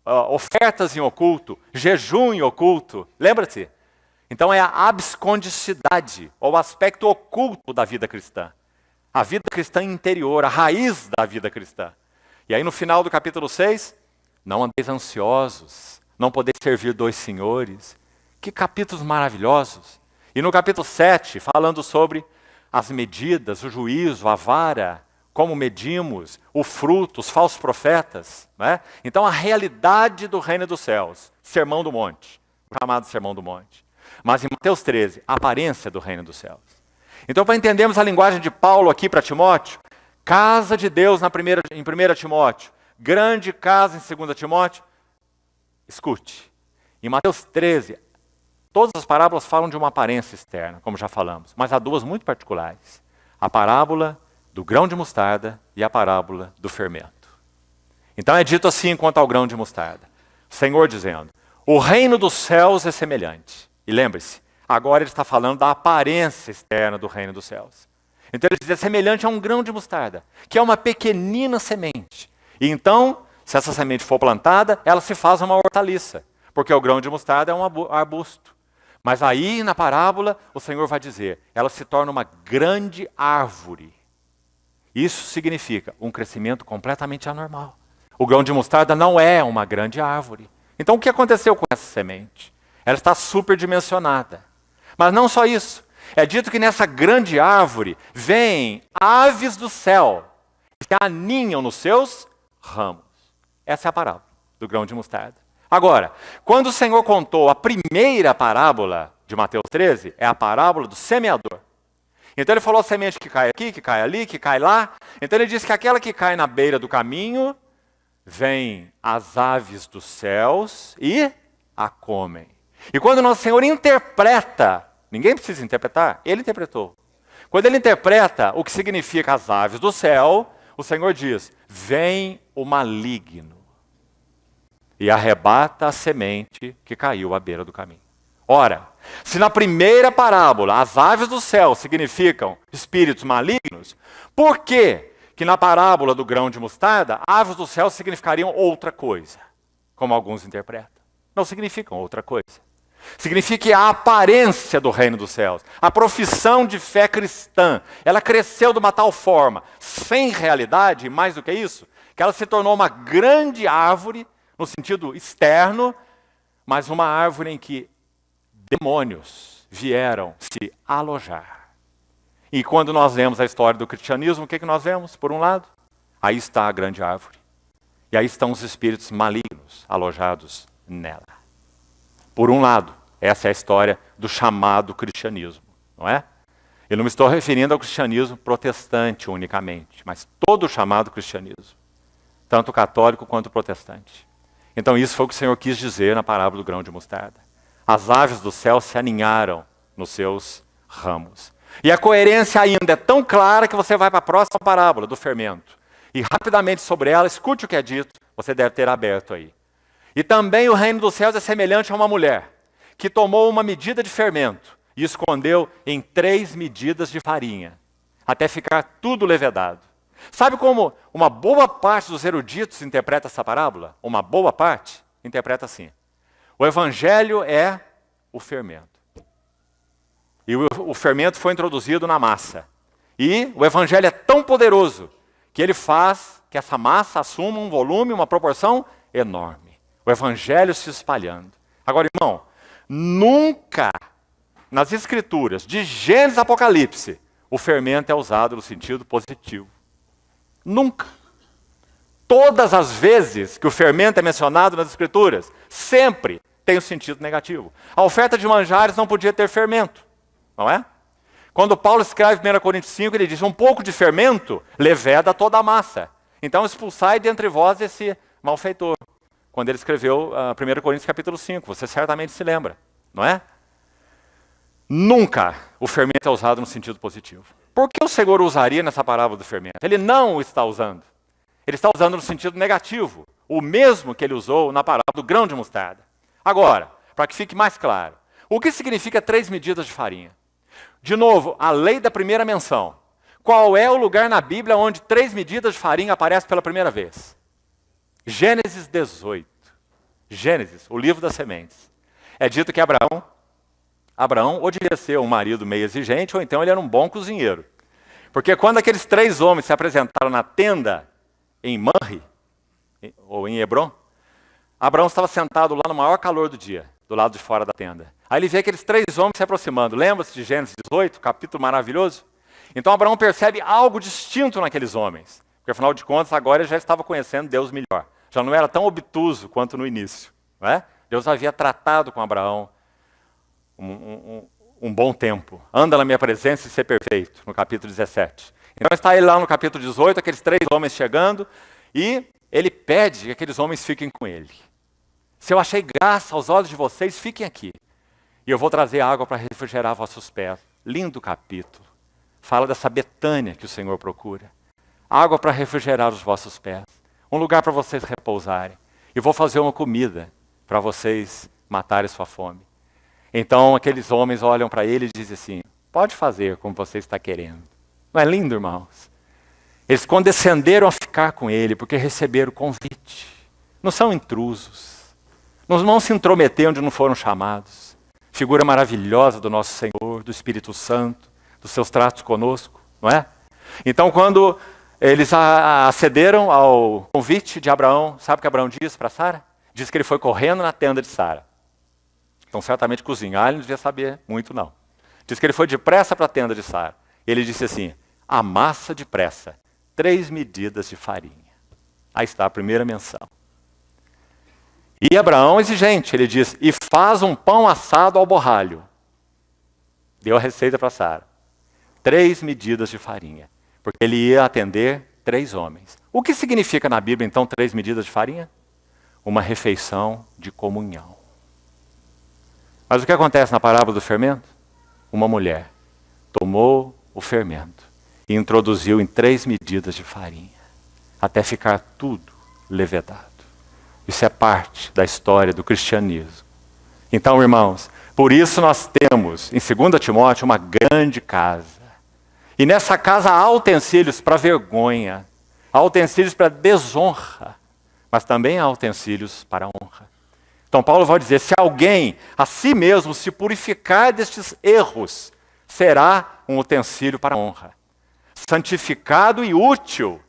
Speaker 1: ofertas em oculto, jejum em oculto, lembra-se? Então é a abscondicidade, ou o aspecto oculto da vida cristã. A vida cristã interior, a raiz da vida cristã. E aí no final do capítulo 6, não andeis ansiosos, não podeis servir dois senhores. Que capítulos maravilhosos. E no capítulo 7, falando sobre as medidas, o juízo, a vara, como medimos, o fruto, os falsos profetas. Né? Então a realidade do reino dos céus, Sermão do Monte, o chamado Sermão do Monte. Mas em Mateus 13, a aparência do reino dos céus. Então para entendermos a linguagem de Paulo aqui para Timóteo, casa de Deus em 1 Timóteo, grande casa em 2 Timóteo, escute. Em Mateus 13, todas as parábolas falam de uma aparência externa, como já falamos, mas há duas muito particulares. A parábola do grão de mostarda e a parábola do fermento. Então é dito assim quanto ao grão de mostarda. O Senhor dizendo, o reino dos céus é semelhante. E lembre-se, agora ele está falando da aparência externa do reino dos céus. Então ele diz, é semelhante a um grão de mostarda, que é uma pequenina semente. E então, se essa semente for plantada, ela se faz uma hortaliça, porque o grão de mostarda é um arbusto. Mas aí, na parábola, o Senhor vai dizer, ela se torna uma grande árvore. Isso significa um crescimento completamente anormal. O grão de mostarda não é uma grande árvore. Então, o que aconteceu com essa semente? Ela está superdimensionada. Mas não só isso. É dito que nessa grande árvore vêm aves do céu que aninham nos seus ramos. Essa é a parábola do grão de mostarda. Agora, quando o Senhor contou a primeira parábola de Mateus 13, é a parábola do semeador. Então ele falou a semente que cai aqui, que cai ali, que cai lá. Então ele disse que aquela que cai na beira do caminho, vem as aves dos céus e a comem. E quando o nosso Senhor interpreta, ninguém precisa interpretar, ele interpretou. Quando ele interpreta o que significa as aves do céu, o Senhor diz, vem o maligno. E arrebata a semente que caiu à beira do caminho. Ora, se na primeira parábola as aves do céu significam espíritos malignos, por que na parábola do grão de mostarda, aves do céu significariam outra coisa? Como alguns interpretam. Não significam outra coisa. Significa a aparência do reino dos céus. A profissão de fé cristã. Ela cresceu de uma tal forma, sem realidade, mais do que isso, que ela se tornou uma grande árvore, no sentido externo, mas uma árvore em que demônios vieram se alojar. E quando nós lemos a história do cristianismo, o que nós vemos? Por um lado, aí está a grande árvore. E aí estão os espíritos malignos alojados nela. Por um lado, essa é a história do chamado cristianismo, não é? Eu não me estou referindo ao cristianismo protestante unicamente, mas todo o chamado cristianismo, tanto católico quanto protestante. Então isso foi o que o Senhor quis dizer na parábola do grão de mostarda. As aves do céu se aninharam nos seus ramos. E a coerência ainda é tão clara que você vai para a próxima parábola do fermento. E rapidamente sobre ela, escute o que é dito, você deve ter aberto aí. E também o reino dos céus é semelhante a uma mulher, que tomou uma medida de fermento e escondeu em 3 medidas de farinha, até ficar tudo levedado. Sabe como uma boa parte dos eruditos interpreta essa parábola? Uma boa parte interpreta assim: o evangelho é o fermento. E o fermento foi introduzido na massa. E o evangelho é tão poderoso que ele faz que essa massa assuma um volume, uma proporção enorme. O evangelho se espalhando. Agora, irmão, nunca nas escrituras, de Gênesis a Apocalipse, o fermento é usado no sentido positivo. Nunca. Todas as vezes que o fermento é mencionado nas escrituras, sempre tem o sentido negativo. A oferta de manjares não podia ter fermento, não é? Quando Paulo escreve 1 Coríntios 5, ele diz: um pouco de fermento leveda toda a massa. Então expulsai dentre vós esse malfeitor. Quando ele escreveu 1 Coríntios capítulo 5, você certamente se lembra, não é? Nunca o fermento é usado no sentido positivo. Por que o Senhor usaria nessa parábola do fermento? Ele não o está usando. Ele está usando no sentido negativo, o mesmo que ele usou na parábola do grão de mostarda. Agora, para que fique mais claro, o que significa 3 medidas de farinha? De novo, a lei da primeira menção. Qual é o lugar na Bíblia onde 3 medidas de farinha aparecem pela primeira vez? Gênesis 18. Gênesis, o livro das sementes. É dito que Abraão ou devia ser um marido meio exigente, ou então ele era um bom cozinheiro. Porque quando aqueles 3 homens se apresentaram na tenda em Manre, ou em Hebron, Abraão estava sentado lá no maior calor do dia, do lado de fora da tenda. Aí ele vê aqueles 3 homens se aproximando. Lembra-se de Gênesis 18, capítulo maravilhoso? Então Abraão percebe algo distinto naqueles homens. Porque afinal de contas, agora ele já estava conhecendo Deus melhor. Já não era tão obtuso quanto no início. Não é? Deus havia tratado com Abraão um bom tempo. Anda na minha presença e ser perfeito, no capítulo 17. Então está ele lá no capítulo 18, aqueles 3 homens chegando, e ele pede que aqueles homens fiquem com ele. Se eu achei graça aos olhos de vocês, fiquem aqui. E eu vou trazer água para refrigerar vossos pés. Lindo capítulo. Fala dessa Betânia que o Senhor procura. Água para refrigerar os vossos pés. Um lugar para vocês repousarem. E vou fazer uma comida para vocês matarem sua fome. Então aqueles homens olham para ele e dizem assim: pode fazer como você está querendo. Não é lindo, irmãos? Eles condescenderam a ficar com ele porque receberam o convite. Não são intrusos. Não vão se intrometer onde não foram chamados. Figura maravilhosa do nosso Senhor, do Espírito Santo, dos seus tratos conosco, não é? Então quando eles acederam ao convite de Abraão, sabe o que Abraão diz para Sara? Diz que ele foi correndo na tenda de Sara. Então certamente cozinhar ele não devia saber muito não. Diz que ele foi depressa para a tenda de Sara. Ele disse assim: amassa depressa 3 medidas de farinha. Aí está a primeira menção. E Abraão exigente, ele diz: e faz um pão assado ao borralho. Deu a receita para Sara. 3 medidas de farinha. Porque ele ia atender 3 homens. O que significa na Bíblia, então, 3 medidas de farinha? Uma refeição de comunhão. Mas o que acontece na parábola do fermento? Uma mulher tomou o fermento e introduziu em 3 medidas de farinha, até ficar tudo levedado. Isso é parte da história do cristianismo. Então, irmãos, por isso nós temos, em 2 Timóteo, uma grande casa. E nessa casa há utensílios para vergonha, há utensílios para desonra, mas também há utensílios para honra. Então Paulo vai dizer: se alguém a si mesmo se purificar destes erros, será um utensílio para honra, santificado e útil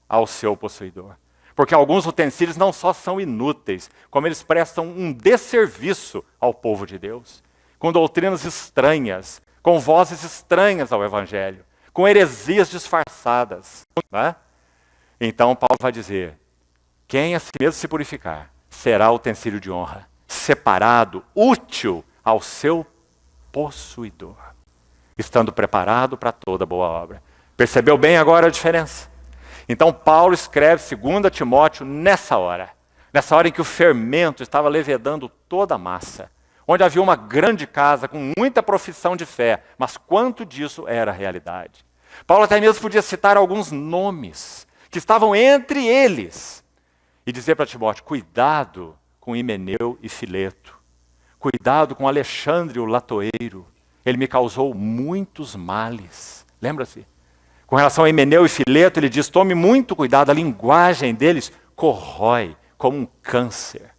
Speaker 1: ao seu possuidor. Porque alguns utensílios não só são inúteis, como eles prestam um desserviço ao povo de Deus, com doutrinas estranhas, com vozes estranhas ao Evangelho, com heresias disfarçadas. Né? Então Paulo vai dizer: quem a si mesmo se purificar, será utensílio de honra, separado, útil ao seu possuidor, estando preparado para toda boa obra. Percebeu bem agora a diferença? Então Paulo escreve 2 Timóteo nessa hora em que o fermento estava levedando toda a massa, onde havia uma grande casa com muita profissão de fé, mas quanto disso era realidade? Paulo até mesmo podia citar alguns nomes que estavam entre eles e dizer para Timóteo: cuidado com Himeneu e Fileto, Cuidado com Alexandre o latoeiro, ele me causou muitos males. Lembra-se? Com relação a Himeneu e Fileto, ele diz, tome muito cuidado, a linguagem deles corrói como um câncer.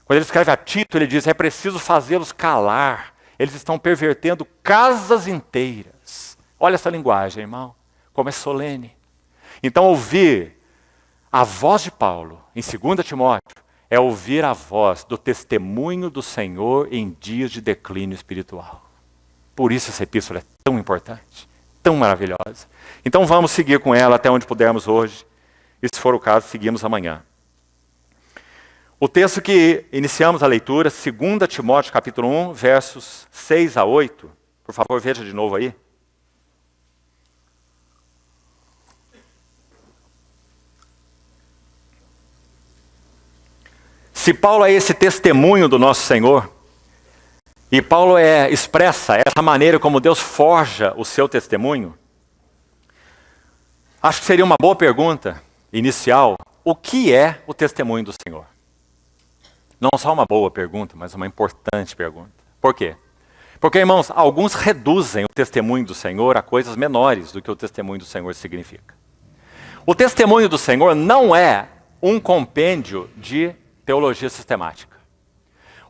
Speaker 1: Quando ele escreve a Tito, ele diz, é preciso fazê-los calar, eles estão pervertendo casas inteiras. Olha essa linguagem, irmão, como é solene. Então ouvir a voz de Paulo, em 2 Timóteo, é ouvir a voz do testemunho do Senhor em dias de declínio espiritual. Por isso essa epístola é tão importante, tão maravilhosa. Então vamos seguir com ela até onde pudermos hoje, e se for o caso, seguimos amanhã. O texto que iniciamos a leitura, 2 Timóteo capítulo 1, versos 6 a 8. Por favor, veja de novo aí. Se Paulo é esse testemunho do nosso Senhor, e Paulo expressa essa maneira como Deus forja o seu testemunho, acho que seria uma boa pergunta inicial, o que é o testemunho do Senhor? Não só uma boa pergunta, mas uma importante pergunta. Por quê? Porque, irmãos, alguns reduzem o testemunho do Senhor a coisas menores do que o testemunho do Senhor significa. O testemunho do Senhor não é um compêndio de teologia sistemática.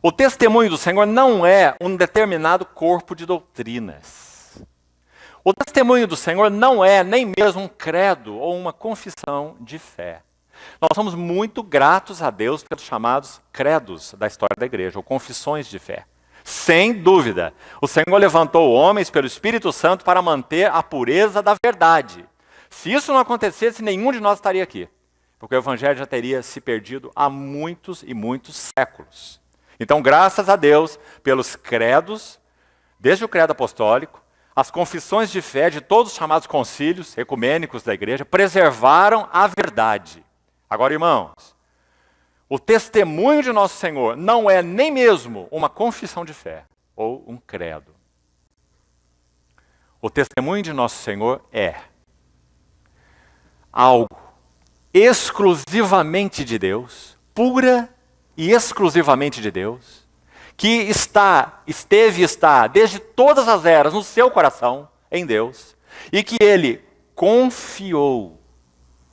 Speaker 1: O testemunho do Senhor não é um determinado corpo de doutrinas. O testemunho do Senhor não é nem mesmo um credo ou uma confissão de fé. Nós somos muito gratos a Deus pelos chamados credos da história da igreja, ou confissões de fé. Sem dúvida, o Senhor levantou homens pelo Espírito Santo para manter a pureza da verdade. Se isso não acontecesse, nenhum de nós estaria aqui. Porque o Evangelho já teria se perdido há muitos e muitos séculos. Então, graças a Deus, pelos credos, desde o credo apostólico, as confissões de fé de todos os chamados concílios ecumênicos da igreja, preservaram a verdade. Agora, irmãos, o testemunho de nosso Senhor não é nem mesmo uma confissão de fé ou um credo. O testemunho de nosso Senhor é algo exclusivamente de Deus, pura e exclusivamente de Deus, que esteve e está desde todas as eras no seu coração, em Deus, e que ele confiou,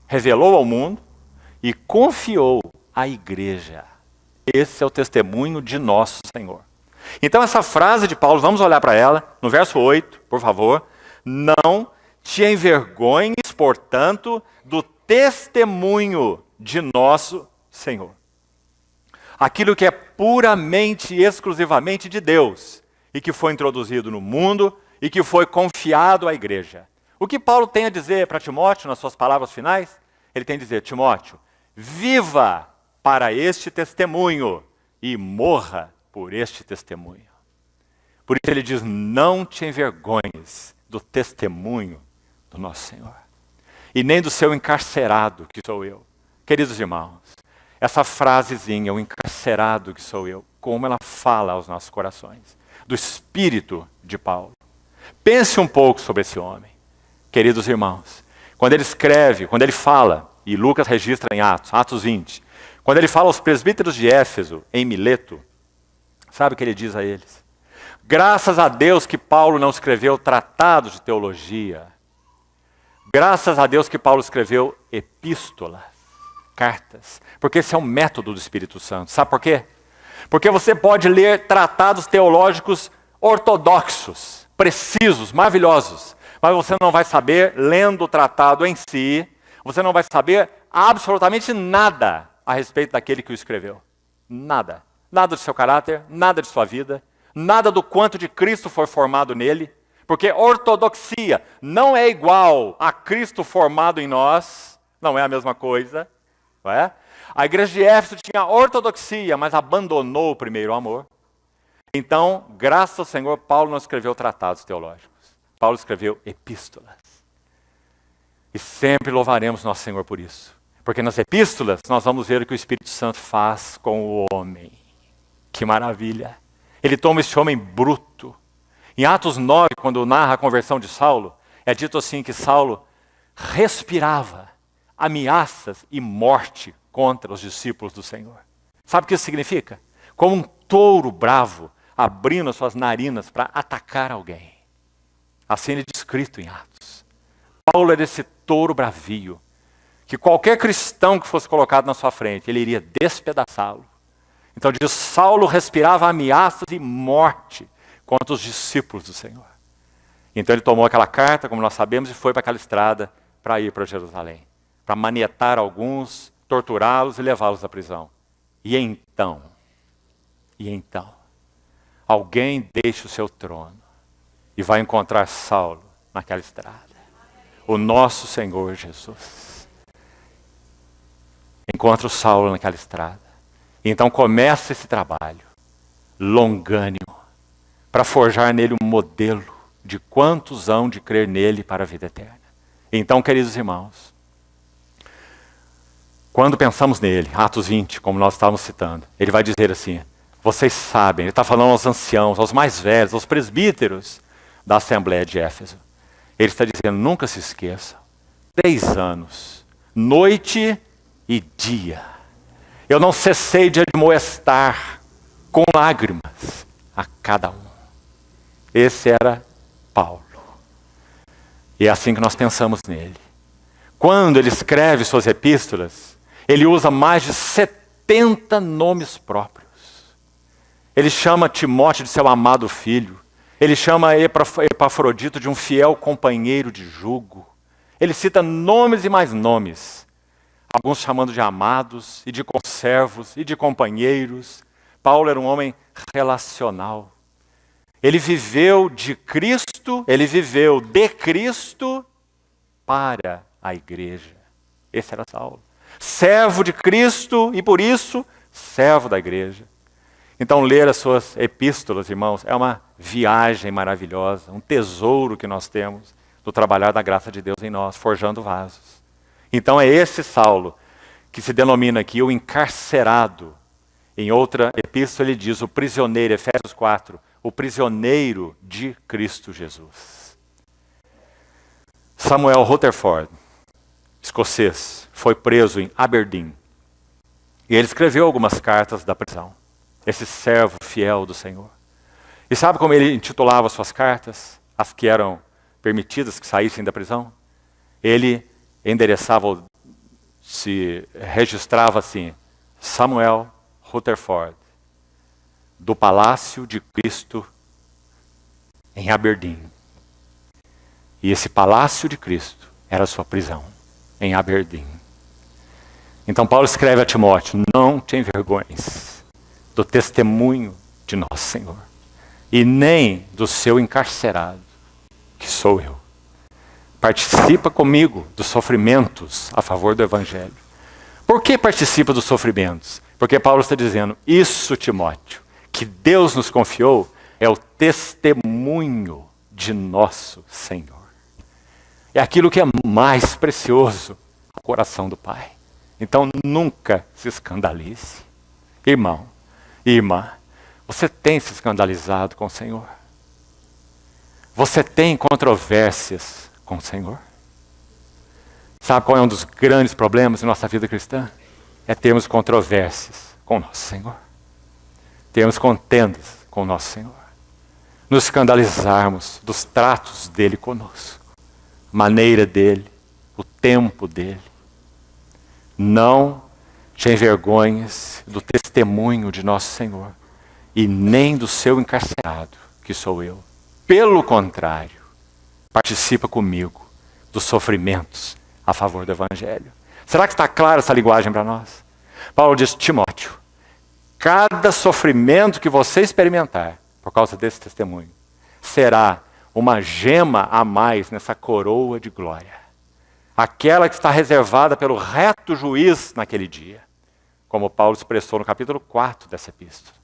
Speaker 1: revelou ao mundo e confiou à igreja. Esse é o testemunho de nosso Senhor. Então essa frase de Paulo, vamos olhar para ela, no verso 8, por favor. Não te envergonhes, portanto, do testemunho de nosso Senhor. Aquilo que é puramente e exclusivamente de Deus e que foi introduzido no mundo e que foi confiado à igreja. O que Paulo tem a dizer para Timóteo nas suas palavras finais? Ele tem a dizer, Timóteo, viva para este testemunho e morra por este testemunho. Por isso ele diz, não te envergonhes do testemunho do nosso Senhor. E nem do seu encarcerado, que sou eu. Queridos irmãos, essa frasezinha, o encarcerado que sou eu, como ela fala aos nossos corações, do espírito de Paulo. Pense um pouco sobre esse homem. Queridos irmãos, quando ele escreve, quando ele fala, e Lucas registra em Atos 20, quando ele fala aos presbíteros de Éfeso, em Mileto, sabe o que ele diz a eles? Graças a Deus que Paulo não escreveu tratados de teologia. Graças a Deus que Paulo escreveu epístolas, cartas. Porque esse é um método do Espírito Santo. Sabe por quê? Porque você pode ler tratados teológicos ortodoxos, precisos, maravilhosos. Mas você não vai saber, lendo o tratado em si, você não vai saber absolutamente nada a respeito daquele que o escreveu. Nada. Nada do seu caráter, nada de sua vida, nada do quanto de Cristo foi formado nele. Porque ortodoxia não é igual a Cristo formado em nós, não é a mesma coisa. Não é? A igreja de Éfeso tinha ortodoxia, mas abandonou o primeiro amor. Então, graças ao Senhor, Paulo não escreveu tratados teológicos. Paulo escreveu epístolas. E sempre louvaremos nosso Senhor por isso. Porque nas epístolas nós vamos ver o que o Espírito Santo faz com o homem. Que maravilha! Ele toma esse homem bruto. Em Atos 9, quando narra a conversão de Saulo, é dito assim que Saulo respirava ameaças e morte contra os discípulos do Senhor. Sabe o que isso significa? Como um touro bravo abrindo as suas narinas para atacar alguém. Assim ele é descrito em Atos. Paulo era esse touro bravio, que qualquer cristão que fosse colocado na sua frente, ele iria despedaçá-lo. Então diz, Saulo respirava ameaças e morte contra os discípulos do Senhor. Então ele tomou aquela carta, como nós sabemos, e foi para aquela estrada para ir para Jerusalém, para manietar alguns, torturá-los e levá-los à prisão. E então, alguém deixa o seu trono e vai encontrar Saulo naquela estrada. O nosso Senhor Jesus. Encontra o Saulo naquela estrada. E então começa esse trabalho longânimo para forjar nele um modelo de quantos hão de crer nele para a vida eterna. Então, queridos irmãos, quando pensamos nele, Atos 20, como nós estávamos citando, ele vai dizer assim, vocês sabem, ele está falando aos anciãos, aos mais velhos, aos presbíteros da Assembleia de Éfeso. Ele está dizendo, nunca se esqueçam, 3 anos, noite e dia, eu não cessei de admoestar com lágrimas a cada um. Esse era Paulo. E é assim que nós pensamos nele. Quando ele escreve suas epístolas, ele usa mais de 70 nomes próprios. Ele chama Timóteo de seu amado filho. Ele chama Epafrodito de um fiel companheiro de jugo. Ele cita nomes e mais nomes. Alguns chamando de amados, e de conservos, e de companheiros. Paulo era um homem relacional. Ele viveu de Cristo, ele viveu de Cristo para a igreja. Esse era Saulo. Servo de Cristo e por isso, servo da igreja. Então ler as suas epístolas, irmãos, é uma viagem maravilhosa, um tesouro que nós temos do trabalhar da graça de Deus em nós, forjando vasos. Então é esse Saulo que se denomina aqui o encarcerado. Em outra epístola ele diz o prisioneiro, Efésios 4, o prisioneiro de Cristo Jesus. Samuel Rutherford, escocês, foi preso em Aberdeen. E ele escreveu algumas cartas da prisão. Esse servo fiel do Senhor. E sabe como ele intitulava suas cartas? As que eram permitidas que saíssem da prisão? Ele endereçava, se registrava assim, Samuel Rutherford, do Palácio de Cristo em Aberdeen. E esse Palácio de Cristo era a sua prisão, em Aberdeen. Então Paulo escreve a Timóteo, não te envergonhes do testemunho de nosso Senhor, e nem do seu encarcerado, que sou eu. Participa comigo dos sofrimentos a favor do Evangelho. Por que participa dos sofrimentos? Porque Paulo está dizendo, isso, Timóteo, que Deus nos confiou, é o testemunho de nosso Senhor. É aquilo que é mais precioso ao coração do Pai. Então nunca se escandalize. Irmão, irmã, você tem se escandalizado com o Senhor? Você tem controvérsias com o Senhor? Sabe qual é um dos grandes problemas em nossa vida cristã? É termos controvérsias com o nosso Senhor. Termos contendas com o nosso Senhor. Nos escandalizarmos dos tratos dele conosco. Maneira dele, o tempo dele. Não te envergonhes do testemunho de nosso Senhor e nem do seu encarcerado, que sou eu. Pelo contrário, participa comigo dos sofrimentos a favor do Evangelho. Será que está clara essa linguagem para nós? Paulo diz, Timóteo, cada sofrimento que você experimentar por causa desse testemunho será uma gema a mais nessa coroa de glória. Aquela que está reservada pelo reto juiz naquele dia. Como Paulo expressou no capítulo 4 dessa epístola.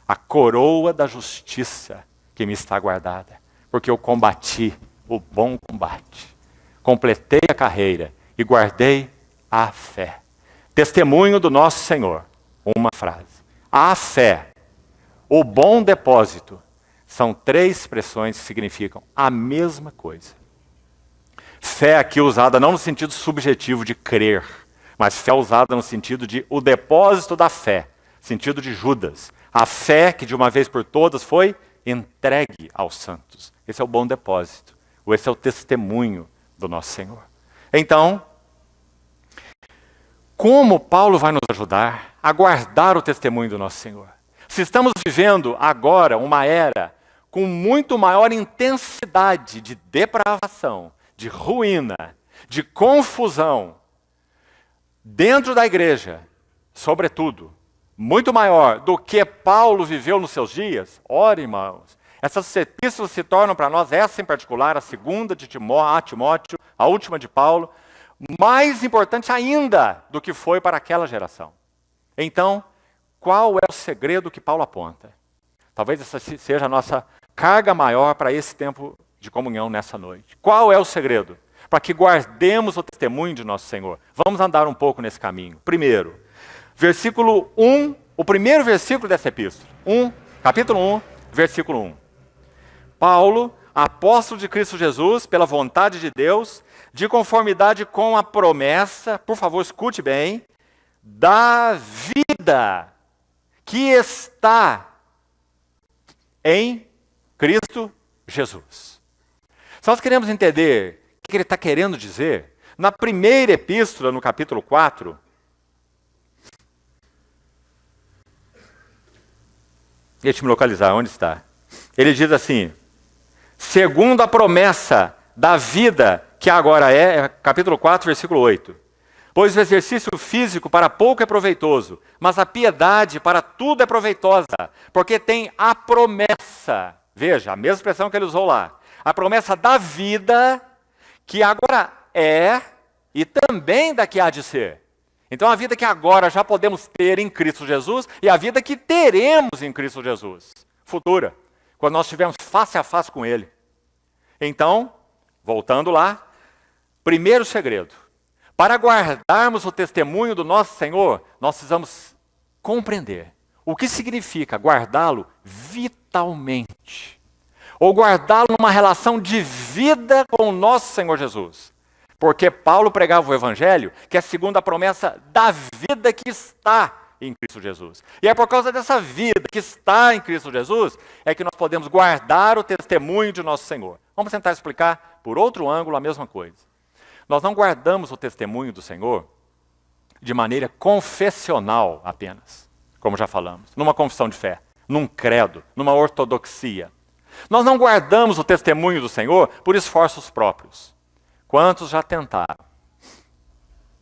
Speaker 1: A coroa da justiça que me está guardada. Porque eu combati o bom combate. Completei a carreira e guardei a fé. Testemunho do nosso Senhor. Uma frase. A fé, o bom depósito, são 3 expressões que significam a mesma coisa. Fé aqui usada não no sentido subjetivo de crer, mas fé usada no sentido de o depósito da fé, sentido de Judas, A fé que de uma vez por todas foi entregue aos santos. Esse é o bom depósito. Esse é o testemunho do nosso Senhor. Então, como Paulo vai nos ajudar a guardar o testemunho do nosso Senhor? Se estamos vivendo agora uma era com muito maior intensidade de depravação, de ruína, de confusão, dentro da igreja, sobretudo, muito maior do que Paulo viveu nos seus dias, ora, irmãos, essas epístolas se tornam para nós, essa em particular, a segunda de Timóteo, a última de Paulo, mais importante ainda do que foi para aquela geração. Então, qual é o segredo que Paulo aponta? Talvez essa seja a nossa carga maior para esse tempo de comunhão nessa noite. Qual é o segredo? Para que guardemos o testemunho de nosso Senhor. Vamos andar um pouco nesse caminho. Primeiro, versículo 1, o primeiro versículo dessa epístola. Capítulo 1, versículo 1. Paulo, apóstolo de Cristo Jesus, pela vontade de Deus, de conformidade com a promessa, por favor, escute bem, da vida que está em Cristo Jesus. Se nós queremos entender o que ele está querendo dizer, na primeira epístola, no capítulo 4, deixe-me localizar, onde está? Ele diz assim, segundo a promessa da vida que agora é capítulo 4, versículo 8. Pois o exercício físico para pouco é proveitoso, mas a piedade para tudo é proveitosa, porque tem a promessa, veja, a mesma expressão que ele usou lá, a promessa da vida que agora é e também da que há de ser. Então a vida que agora já podemos ter em Cristo Jesus e a vida que teremos em Cristo Jesus, futura, quando nós estivermos face a face com Ele. Então, voltando lá, primeiro segredo. Para guardarmos o testemunho do nosso Senhor, nós precisamos compreender o que significa guardá-lo vitalmente. Ou guardá-lo numa relação de vida com o nosso Senhor Jesus. Porque Paulo pregava o Evangelho, que é segundo a promessa da vida que está em Cristo Jesus. E é por causa dessa vida que está em Cristo Jesus, é que nós podemos guardar o testemunho de nosso Senhor. Vamos tentar explicar por outro ângulo a mesma coisa. Nós não guardamos o testemunho do Senhor de maneira confessional apenas, como já falamos, numa confissão de fé, num credo, numa ortodoxia. Nós não guardamos o testemunho do Senhor por esforços próprios. Quantos já tentaram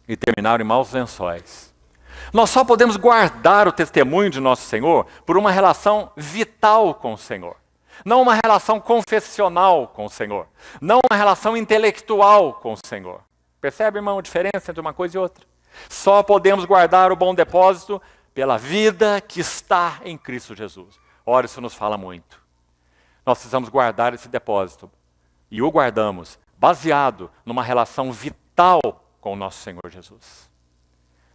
Speaker 1: e terminaram em maus lençóis? Nós só podemos guardar o testemunho de nosso Senhor por uma relação vital com o Senhor. Não uma relação confessional com o Senhor. Não uma relação intelectual com o Senhor. Percebe, irmão, a diferença entre uma coisa e outra? Só podemos guardar o bom depósito pela vida que está em Cristo Jesus. Ora, isso nos fala muito. Nós precisamos guardar esse depósito. E o guardamos baseado numa relação vital com o nosso Senhor Jesus.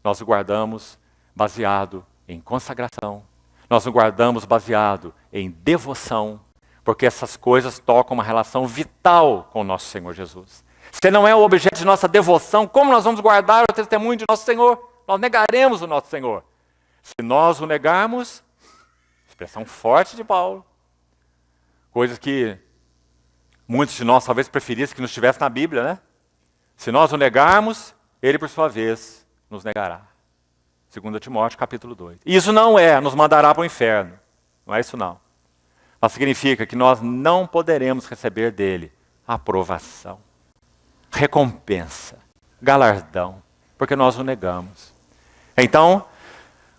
Speaker 1: Nós o guardamos baseado em consagração. Nós o guardamos baseado em devoção. Porque essas coisas tocam uma relação vital com o nosso Senhor Jesus. Se não é o objeto de nossa devoção, como nós vamos guardar o testemunho de nosso Senhor? Nós negaremos o nosso Senhor. Se nós o negarmos, expressão forte de Paulo, coisas que muitos de nós talvez preferissem que não estivesse na Bíblia, né? Se nós o negarmos, ele por sua vez nos negará. 2 Timóteo capítulo 2. E isso não é, nos mandará para o inferno. Não é isso não. Mas significa que nós não poderemos receber dele aprovação, recompensa, galardão, porque nós o negamos. Então,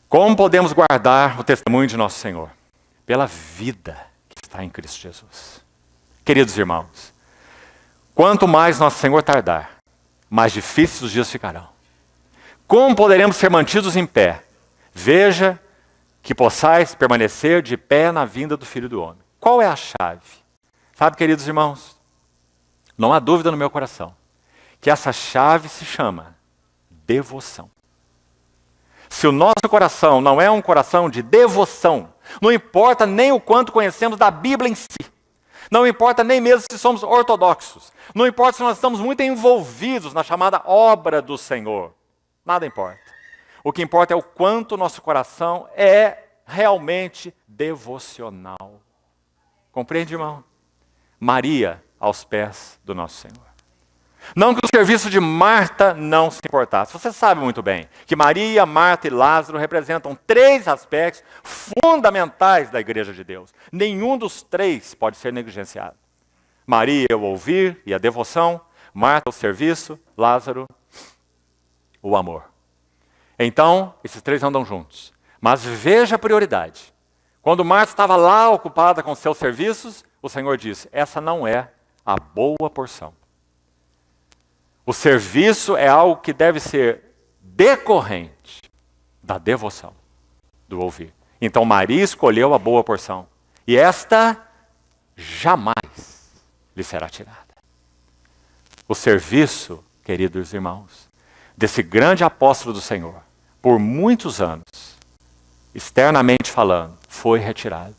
Speaker 1: como podemos guardar o testemunho de nosso Senhor? Pela vida que está em Cristo Jesus. Queridos irmãos, quanto mais nosso Senhor tardar, mais difíceis os dias ficarão. Como poderemos ser mantidos em pé? Veja que possais permanecer de pé na vinda do Filho do Homem. Qual é a chave? Sabe, queridos irmãos, não há dúvida no meu coração que essa chave se chama devoção. Se o nosso coração não é um coração de devoção, não importa nem o quanto conhecemos da Bíblia em si, não importa nem mesmo se somos ortodoxos, não importa se nós estamos muito envolvidos na chamada obra do Senhor, nada importa. O que importa é o quanto nosso coração é realmente devocional. Compreende, irmão? Maria aos pés do nosso Senhor. Não que o serviço de Marta não se importasse. Você sabe muito bem que Maria, Marta e Lázaro representam 3 aspectos fundamentais da igreja de Deus. Nenhum dos 3 pode ser negligenciado. Maria, o ouvir e a devoção. Marta, o serviço. Lázaro, o amor. Então, esses 3 andam juntos. Mas veja a prioridade. Quando Marta estava lá ocupada com seus serviços, o Senhor disse, essa não é a boa porção. O serviço é algo que deve ser decorrente da devoção, do ouvir. Então Maria escolheu a boa porção. E esta jamais lhe será tirada. O serviço, queridos irmãos, desse grande apóstolo do Senhor, por muitos anos, externamente falando, foi retirado.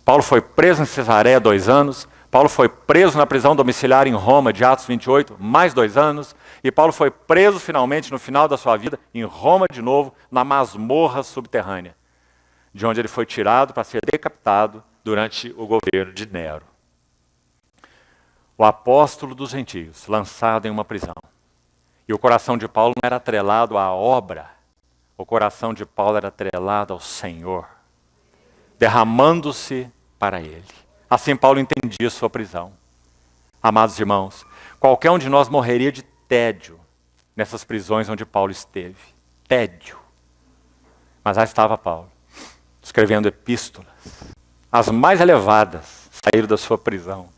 Speaker 1: Paulo foi preso em Cesareia 2 anos, Paulo foi preso na prisão domiciliar em Roma, de Atos 28, mais 2 anos, e Paulo foi preso finalmente no final da sua vida, em Roma de novo, na masmorra subterrânea, de onde ele foi tirado para ser decapitado durante o governo de Nero. O apóstolo dos gentios, lançado em uma prisão. E o coração de Paulo não era atrelado à obra, o coração de Paulo era atrelado ao Senhor, derramando-se para ele. Assim Paulo entendia sua prisão. Amados irmãos, qualquer um de nós morreria de tédio nessas prisões onde Paulo esteve. Tédio. Mas lá estava Paulo, escrevendo epístolas. As mais elevadas saíram da sua prisão.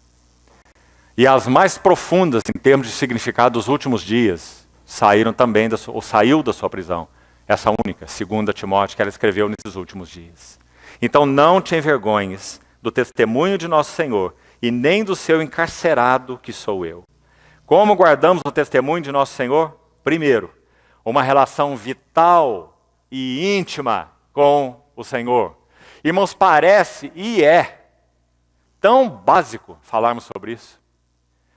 Speaker 1: E as mais profundas, em termos de significado dos últimos dias, saíram também, saiu da sua prisão. Essa única, 2 Timóteo, que ela escreveu nesses últimos dias. Então não te envergonhes do testemunho de nosso Senhor, e nem do seu encarcerado, que sou eu. Como guardamos o testemunho de nosso Senhor? Primeiro, uma relação vital e íntima com o Senhor. Irmãos, parece e é tão básico falarmos sobre isso.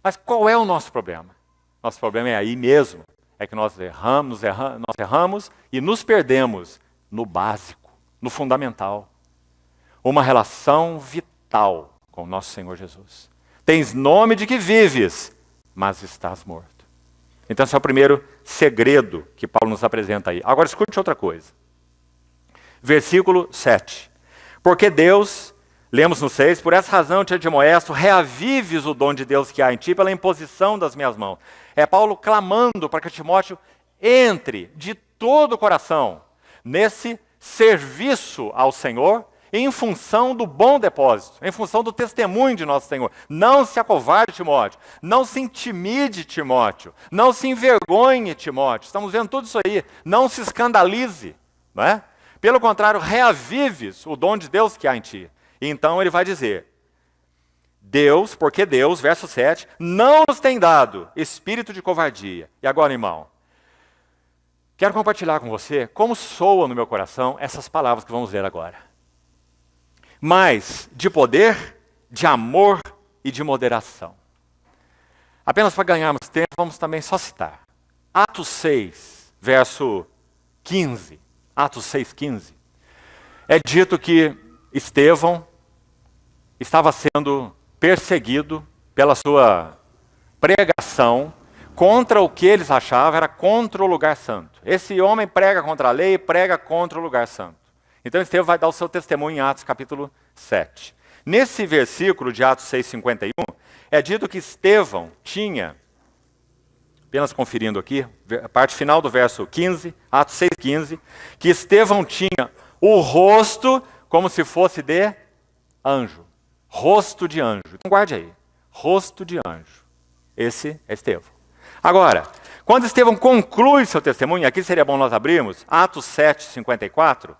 Speaker 1: Mas qual é o nosso problema? Nosso problema é aí mesmo. É que nós erramos e nos perdemos no básico, no fundamental. Uma relação vital com o nosso Senhor Jesus. Tens nome de que vives, mas estás morto. Então esse é o primeiro segredo que Paulo nos apresenta aí. Agora escute outra coisa. Versículo 7. Porque Deus, lemos no 6, por essa razão te admoesto, reavives o dom de Deus que há em ti pela imposição das minhas mãos. É Paulo clamando para que Timóteo entre de todo o coração nesse serviço ao Senhor, em função do bom depósito, em função do testemunho de nosso Senhor. Não se acovarde, Timóteo. Não se intimide, Timóteo. Não se envergonhe, Timóteo. Estamos vendo tudo isso aí. Não se escandalize. Não é? Pelo contrário, reavives o dom de Deus que há em ti. E então ele vai dizer, Deus, porque Deus, verso 7, não nos tem dado espírito de covardia. E agora, irmão, quero compartilhar com você como soam no meu coração essas palavras que vamos ler agora. Mas de poder, de amor e de moderação. Apenas para ganharmos tempo, vamos também só citar. Atos 6, verso 15. Atos 6, 15. É dito que Estevão estava sendo perseguido pela sua pregação contra o que eles achavam era contra o lugar santo. Esse homem prega contra a lei e prega contra o lugar santo. Então Estevão vai dar o seu testemunho em Atos capítulo 7. Nesse versículo de Atos 6,51, é dito que Estevão tinha, apenas conferindo aqui, a parte final do verso 15, Atos 6,15, que Estevão tinha o rosto como se fosse de anjo. Rosto de anjo. Então guarde aí. Rosto de anjo. Esse é Estevão. Agora, quando Estevão conclui seu testemunho, aqui seria bom nós abrirmos, Atos 7,54,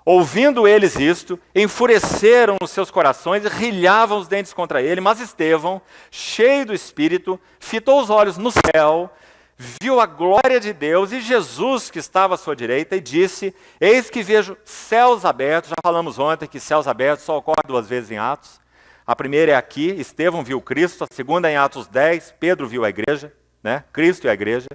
Speaker 1: ouvindo eles isto, enfureceram os seus corações e rilhavam os dentes contra ele, mas Estevão, cheio do Espírito, fitou os olhos no céu, viu a glória de Deus e Jesus que estava à sua direita e disse, eis que vejo céus abertos, já falamos ontem que céus abertos só ocorre 2 vezes em Atos, a primeira é aqui, Estevão viu Cristo, a segunda é em Atos 10, Pedro viu a igreja, né? Cristo e a igreja,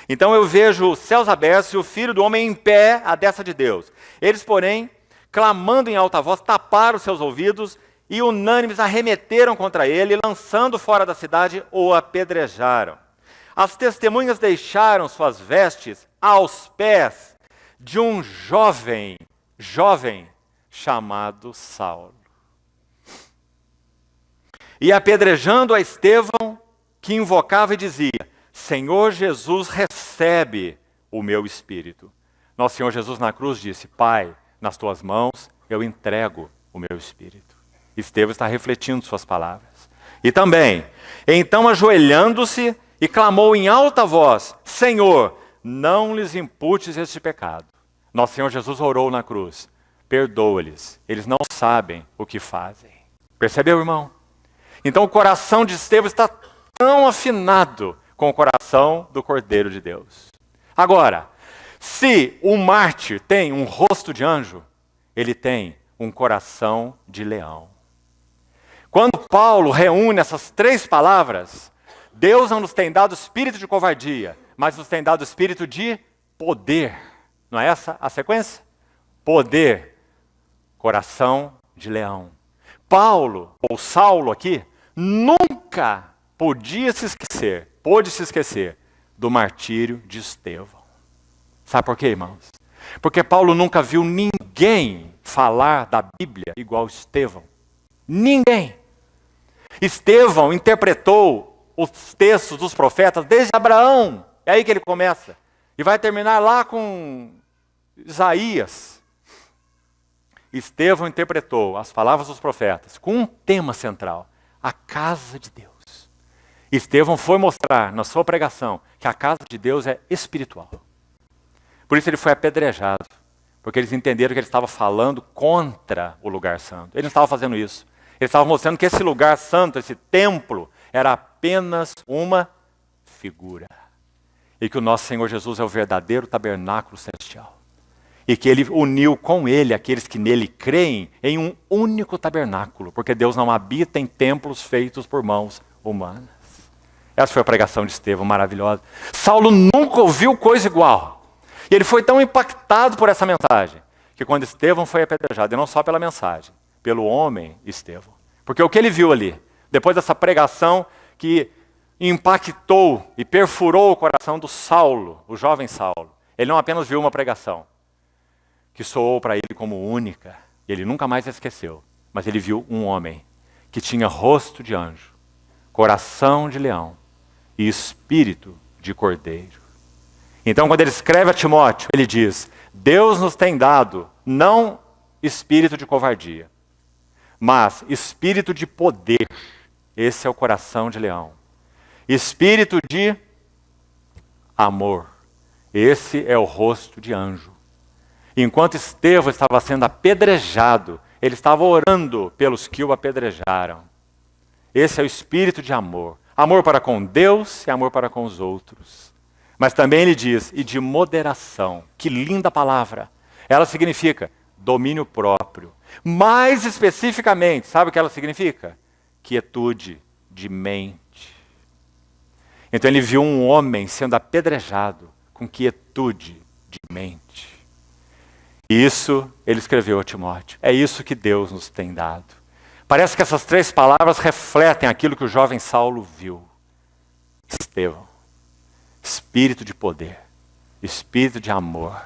Speaker 1: Então eu vejo os céus abertos e o Filho do Homem em pé à destra de Deus. Eles, porém, clamando em alta voz, taparam seus ouvidos e unânimes arremeteram contra ele, lançando fora da cidade, o apedrejaram. As testemunhas deixaram suas vestes aos pés de um jovem chamado Saulo. E apedrejando a Estevão, que invocava e dizia: Senhor Jesus, recebe o meu espírito. Nosso Senhor Jesus na cruz disse: Pai, nas tuas mãos eu entrego o meu espírito. Estevão está refletindo suas palavras. E também, então ajoelhando-se e clamou em alta voz: Senhor, não lhes imputes este pecado. Nosso Senhor Jesus orou na cruz: perdoa-lhes, eles não sabem o que fazem. Percebeu, irmão? Então o coração de Estevão está tão afinado com o coração do Cordeiro de Deus. Agora, se o mártir tem um rosto de anjo, ele tem um coração de leão. Quando Paulo reúne essas três palavras, Deus não nos tem dado espírito de covardia, mas nos tem dado espírito de poder. Não é essa a sequência? Poder, coração de leão. Paulo, ou Saulo aqui, nunca pôde se esquecer do martírio de Estevão. Sabe por quê, irmãos? Porque Paulo nunca viu ninguém falar da Bíblia igual Estevão. Ninguém. Estevão interpretou os textos dos profetas desde Abraão. É aí que ele começa. E vai terminar lá com Isaías. Estevão interpretou as palavras dos profetas com um tema central: a casa de Deus. Estevão foi mostrar na sua pregação que a casa de Deus é espiritual. Por isso ele foi apedrejado, porque eles entenderam que ele estava falando contra o lugar santo. Ele não estava fazendo isso. Ele estava mostrando que esse lugar santo, esse templo, era apenas uma figura. E que o nosso Senhor Jesus é o verdadeiro tabernáculo celestial. E que ele uniu com ele aqueles que nele creem em um único tabernáculo, porque Deus não habita em templos feitos por mãos humanas. Essa foi a pregação de Estevão, maravilhosa. Saulo nunca ouviu coisa igual. E ele foi tão impactado por essa mensagem, que quando Estevão foi apedrejado, e não só pela mensagem, pelo homem Estevão. Porque o que ele viu ali, depois dessa pregação que impactou e perfurou o coração do Saulo, o jovem Saulo, ele não apenas viu uma pregação, que soou para ele como única, e ele nunca mais esqueceu, mas ele viu um homem que tinha rosto de anjo, coração de leão e espírito de cordeiro. Então, quando ele escreve a Timóteo, ele diz: Deus nos tem dado não espírito de covardia, mas espírito de poder. Esse é o coração de leão. Espírito de amor. Esse é o rosto de anjo. Enquanto Estevão estava sendo apedrejado, ele estava orando pelos que o apedrejaram. Esse é o espírito de amor. Amor para com Deus e amor para com os outros. Mas também ele diz: e de moderação. Que linda palavra. Ela significa domínio próprio. Mais especificamente, sabe o que ela significa? Quietude de mente. Então ele viu um homem sendo apedrejado com quietude de mente. Isso ele escreveu a Timóteo. É isso que Deus nos tem dado. Parece que essas três palavras refletem aquilo que o jovem Saulo viu. Estevão. Espírito de poder, espírito de amor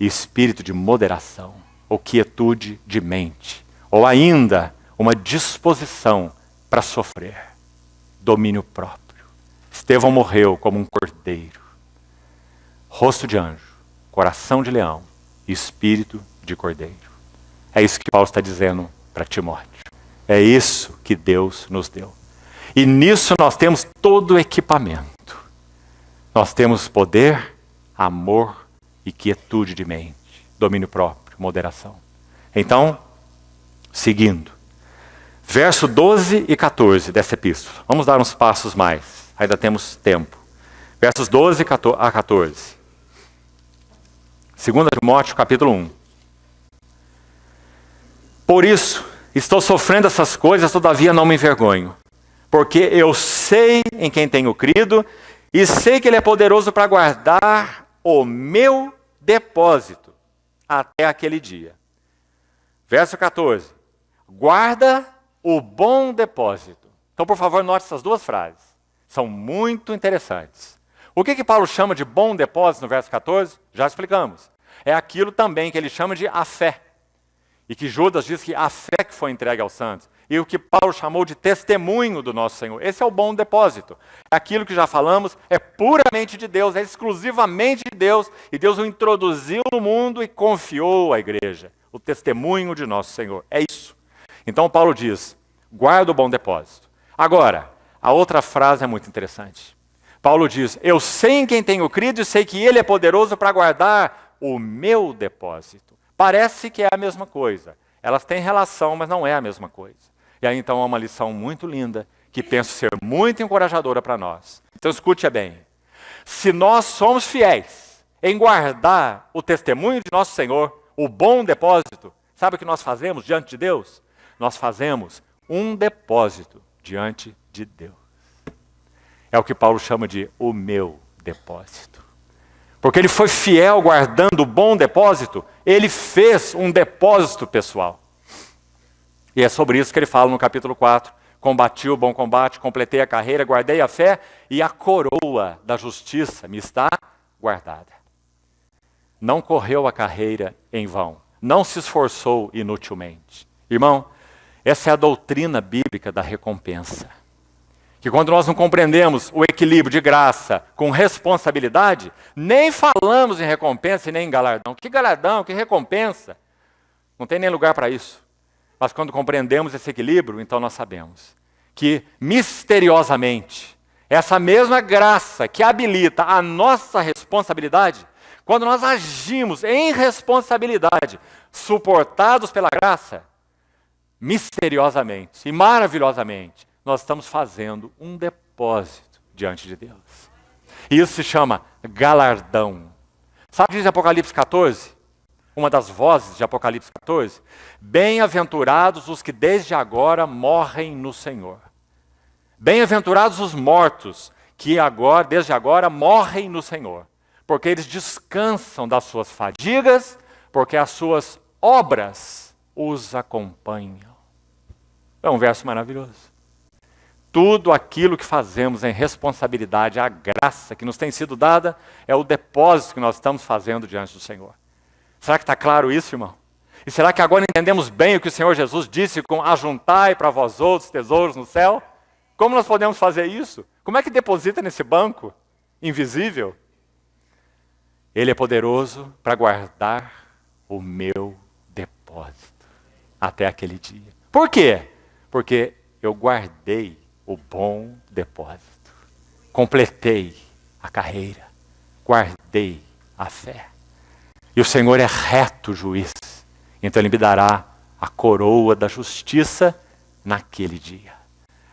Speaker 1: e espírito de moderação, ou quietude de mente, ou ainda uma disposição para sofrer, domínio próprio. Estevão morreu como um cordeiro, rosto de anjo, coração de leão e espírito de cordeiro. É isso que Paulo está dizendo para Timóteo. É isso que Deus nos deu. E nisso nós temos todo o equipamento. Nós temos poder, amor e quietude de mente, domínio próprio, moderação. Então, seguindo, verso 12 e 14 dessa epístola. Vamos dar uns passos mais, ainda temos tempo. Versos 12 a 14. 2 Timóteo, capítulo 1. Por isso, estou sofrendo essas coisas, todavia não me envergonho, porque eu sei em quem tenho crido, E sei que Ele é poderoso para guardar o meu depósito até aquele dia. Verso 14. Guarda o bom depósito. Então, por favor, note essas duas frases. São muito interessantes. O que Paulo chama de bom depósito no verso 14? Já explicamos. É aquilo também que ele chama de a fé. E que Judas diz que a fé que foi entregue aos santos. E o que Paulo chamou de testemunho do nosso Senhor. Esse é o bom depósito. É aquilo que já falamos, é puramente de Deus, é exclusivamente de Deus. E Deus o introduziu no mundo e confiou à igreja. O testemunho de nosso Senhor. É isso. Então Paulo diz, guarda o bom depósito. Agora, a outra frase é muito interessante. Paulo diz, eu sei em quem tenho crido e sei que Ele é poderoso para guardar o meu depósito. Parece que é a mesma coisa. Elas têm relação, mas não é a mesma coisa. E aí então é uma lição muito linda, que penso ser muito encorajadora para nós. Então escute bem. Se nós somos fiéis em guardar o testemunho de nosso Senhor, o bom depósito, sabe o que nós fazemos diante de Deus? Nós fazemos um depósito diante de Deus. É o que Paulo chama de o meu depósito. Porque ele foi fiel guardando o bom depósito, ele fez um depósito pessoal. E é sobre isso que ele fala no capítulo 4. Combati o bom combate, completei a carreira, guardei a fé e a coroa da justiça me está guardada. Não correu a carreira em vão, não se esforçou inutilmente. Irmão, essa é a doutrina bíblica da recompensa. Que quando nós não compreendemos o equilíbrio de graça com responsabilidade, nem falamos em recompensa e nem em galardão. Que galardão, que recompensa? Não tem nem lugar para isso. Mas quando compreendemos esse equilíbrio, então nós sabemos que misteriosamente, essa mesma graça que habilita a nossa responsabilidade, quando nós agimos em responsabilidade, suportados pela graça, misteriosamente e maravilhosamente, nós estamos fazendo um depósito diante de Deus. E isso se chama galardão. Sabe o que diz Apocalipse 14? Uma das vozes de Apocalipse 14? Bem-aventurados os que desde agora morrem no Senhor. Bem-aventurados os mortos que agora, desde agora morrem no Senhor. Porque eles descansam das suas fadigas, porque as suas obras os acompanham. É um verso maravilhoso. Tudo aquilo que fazemos em responsabilidade, a graça que nos tem sido dada, é o depósito que nós estamos fazendo diante do Senhor. Será que está claro isso, irmão? E será que agora entendemos bem o que o Senhor Jesus disse com ajuntai para vós outros tesouros no céu? Como nós podemos fazer isso? Como é que deposita nesse banco invisível? Ele é poderoso para guardar o meu depósito até aquele dia. Por quê? Porque eu guardei o bom depósito. Completei a carreira. Guardei a fé. E o Senhor é reto juiz. Então Ele me dará a coroa da justiça naquele dia.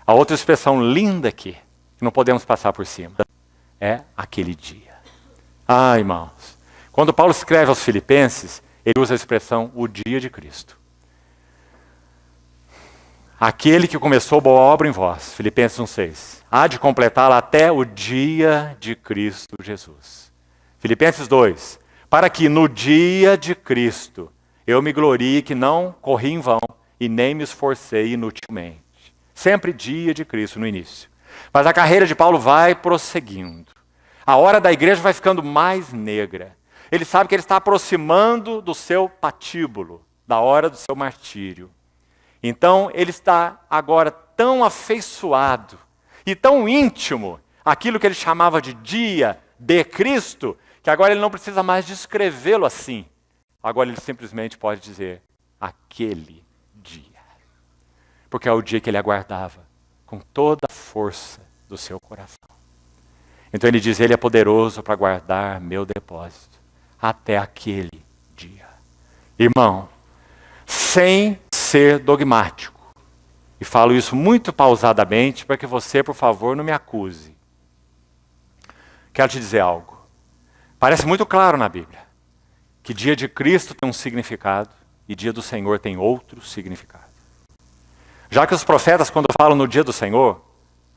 Speaker 1: A outra expressão linda aqui, que não podemos passar por cima, é aquele dia. Ah, irmãos, quando Paulo escreve aos Filipenses, ele usa a expressão o dia de Cristo. Aquele que começou boa obra em vós, Filipenses 1,6, há de completá-la até o dia de Cristo Jesus. Filipenses 2, para que no dia de Cristo eu me glorie que não corri em vão e nem me esforcei inutilmente. Sempre dia de Cristo no início. Mas a carreira de Paulo vai prosseguindo. A hora da igreja vai ficando mais negra. Ele sabe que ele está aproximando do seu patíbulo, da hora do seu martírio. Então, ele está agora tão afeiçoado e tão íntimo, aquilo que ele chamava de dia de Cristo, que agora ele não precisa mais descrevê-lo assim. Agora ele simplesmente pode dizer, aquele dia. Porque é o dia que ele aguardava, com toda a força do seu coração. Então ele diz, ele é poderoso para guardar meu depósito, até aquele dia. Irmão, sem ser dogmático. E falo isso muito pausadamente para que você, por favor, não me acuse. Quero te dizer algo. Parece muito claro na Bíblia que dia de Cristo tem um significado e dia do Senhor tem outro significado. Já que os profetas, quando falam no dia do Senhor,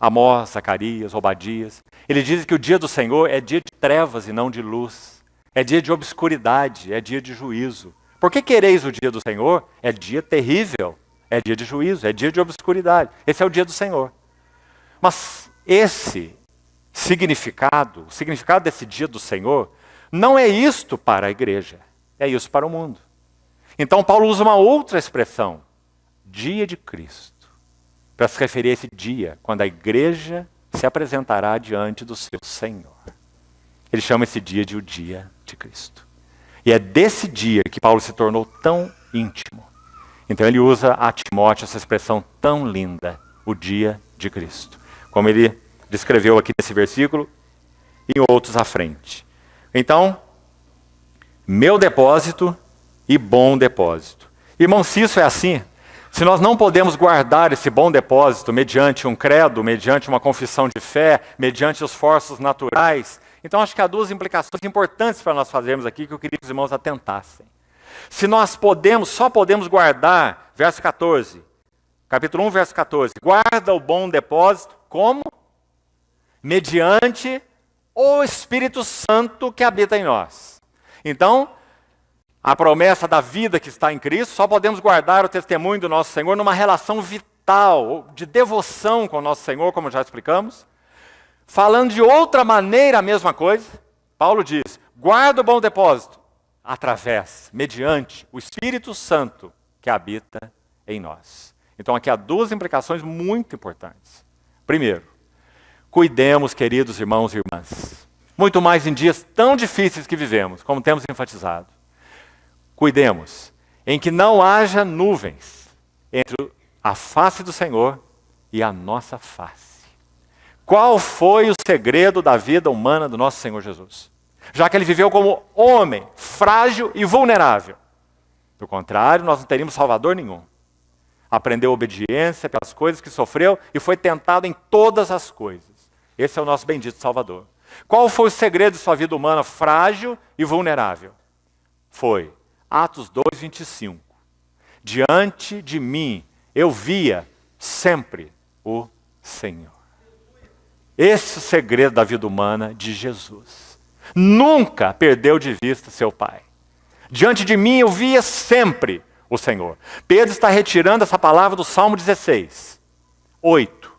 Speaker 1: Amós, Zacarias, Obadias. Ele diz que o dia do Senhor é dia de trevas e não de luz. É dia de obscuridade, é dia de juízo. Por que quereis o dia do Senhor? É dia terrível, é dia de juízo, é dia de obscuridade. Esse é o dia do Senhor. Mas esse significado, o significado desse dia do Senhor, não é isto para a igreja, é isso para o mundo. Então Paulo usa uma outra expressão, dia de Cristo, para se referir a esse dia, quando a igreja se apresentará diante do seu Senhor. Ele chama esse dia de o dia de Cristo. E é desse dia que Paulo se tornou tão íntimo. Então ele usa a Timóteo essa expressão tão linda, o dia de Cristo. Como ele descreveu aqui nesse versículo e em outros à frente. Então, meu depósito e bom depósito. Irmão, se isso é assim, se nós não podemos guardar esse bom depósito mediante um credo, mediante uma confissão de fé, mediante os esforços naturais, então acho que há duas implicações importantes para nós fazermos aqui que eu queria que os irmãos atentassem. Se nós só podemos guardar, verso 14, capítulo 1, verso 14, guarda o bom depósito, como? Mediante o Espírito Santo que habita em nós. Então, a promessa da vida que está em Cristo, só podemos guardar o testemunho do nosso Senhor numa relação vital, de devoção com o nosso Senhor, como já explicamos. Falando de outra maneira a mesma coisa, Paulo diz, guarda o bom depósito, mediante o Espírito Santo que habita em nós. Então aqui há duas implicações muito importantes. Primeiro, cuidemos, queridos irmãos e irmãs, muito mais em dias tão difíceis que vivemos, como temos enfatizado. Cuidemos em que não haja nuvens entre a face do Senhor e a nossa face. Qual foi o segredo da vida humana do nosso Senhor Jesus? Já que ele viveu como homem, frágil e vulnerável. Do contrário, nós não teríamos salvador nenhum. Aprendeu obediência pelas coisas que sofreu e foi tentado em todas as coisas. Esse é o nosso bendito Salvador. Qual foi o segredo de sua vida humana frágil e vulnerável? Foi Atos 2, 25. Diante de mim eu via sempre o Senhor. Esse é o segredo da vida humana de Jesus. Nunca perdeu de vista seu Pai. Diante de mim eu via sempre o Senhor. Pedro está retirando essa palavra do Salmo 16, 8.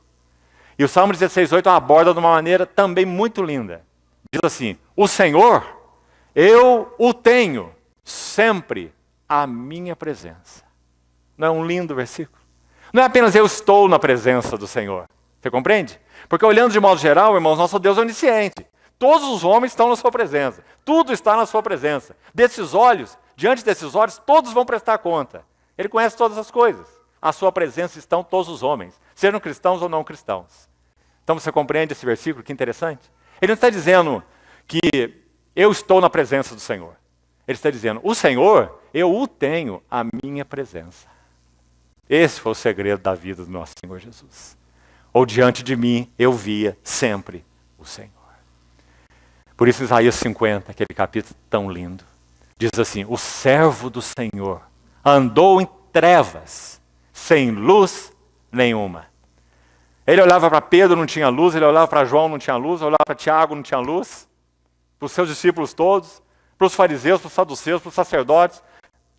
Speaker 1: E o Salmo 16, 8 aborda de uma maneira também muito linda. Diz assim, o Senhor, eu o tenho sempre à minha presença. Não é um lindo versículo? Não é apenas eu estou na presença do Senhor. Você compreende? Porque olhando de modo geral, irmãos, nosso Deus é onisciente. Todos os homens estão na sua presença. Tudo está na sua presença. Diante desses olhos, todos vão prestar conta. Ele conhece todas as coisas. À sua presença estão todos os homens, sejam cristãos ou não cristãos. Então você compreende esse versículo? Que interessante. Ele não está dizendo que eu estou na presença do Senhor. Ele está dizendo, o Senhor, eu o tenho à minha presença. Esse foi o segredo da vida do nosso Senhor Jesus. Ou diante de mim, eu via sempre o Senhor. Por isso Isaías 50, aquele capítulo tão lindo, diz assim, o servo do Senhor andou em trevas, sem luz nenhuma. Ele olhava para Pedro, não tinha luz, ele olhava para João, não tinha luz, olhava para Tiago, não tinha luz, para os seus discípulos todos, para os fariseus, para os saduceus, para os sacerdotes,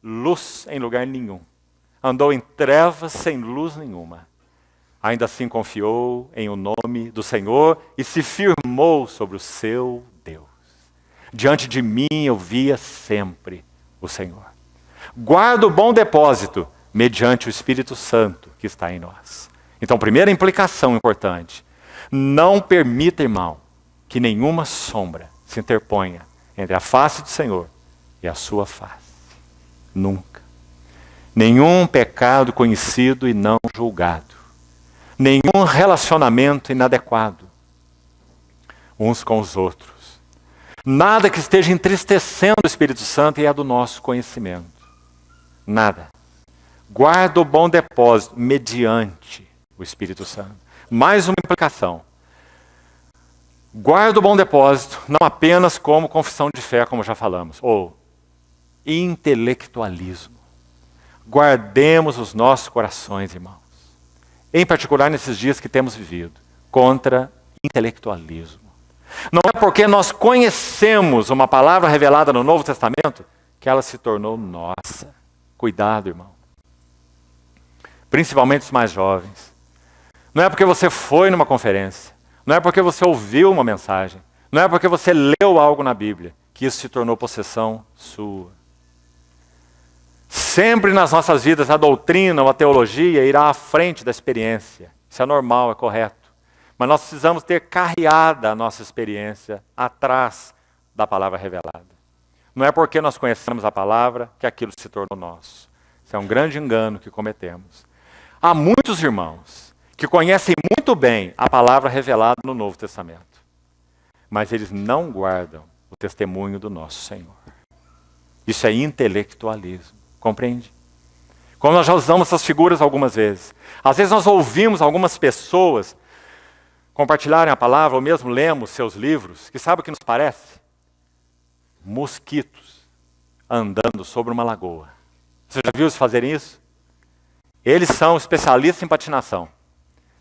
Speaker 1: luz em lugar nenhum. Andou em trevas sem luz nenhuma. Ainda assim confiou em o nome do Senhor e se firmou sobre o seu Deus. Diante de mim eu via sempre o Senhor. Guarda o bom depósito mediante o Espírito Santo que está em nós. Então, primeira implicação importante. Não permita, irmão, que nenhuma sombra se interponha entre a face do Senhor e a sua face. Nunca. Nenhum pecado conhecido e não julgado. Nenhum relacionamento inadequado uns com os outros. Nada que esteja entristecendo o Espírito Santo e é do nosso conhecimento. Nada. Guarda o bom depósito mediante o Espírito Santo. Mais uma implicação. Guarda o bom depósito não apenas como confissão de fé, como já falamos, ou intelectualismo. Guardemos os nossos corações, irmãos. Em particular nesses dias que temos vivido, contra intelectualismo. Não é porque nós conhecemos uma palavra revelada no Novo Testamento que ela se tornou nossa. Cuidado, irmão. Principalmente os mais jovens. Não é porque você foi numa conferência, não é porque você ouviu uma mensagem, não é porque você leu algo na Bíblia que isso se tornou possessão sua. Sempre nas nossas vidas a doutrina ou a teologia irá à frente da experiência. Isso é normal, é correto. Mas nós precisamos ter carreada a nossa experiência atrás da palavra revelada. Não é porque nós conhecemos a palavra que aquilo se tornou nosso. Isso é um grande engano que cometemos. Há muitos irmãos que conhecem muito bem a palavra revelada no Novo Testamento, mas eles não guardam o testemunho do nosso Senhor. Isso é intelectualismo, compreende? Como nós já usamos essas figuras algumas vezes. Às vezes nós ouvimos algumas pessoas compartilharem a palavra, ou mesmo lemos seus livros, que sabe o que nos parece? Mosquitos andando sobre uma lagoa. Você já viu eles fazerem isso? Eles são especialistas em patinação.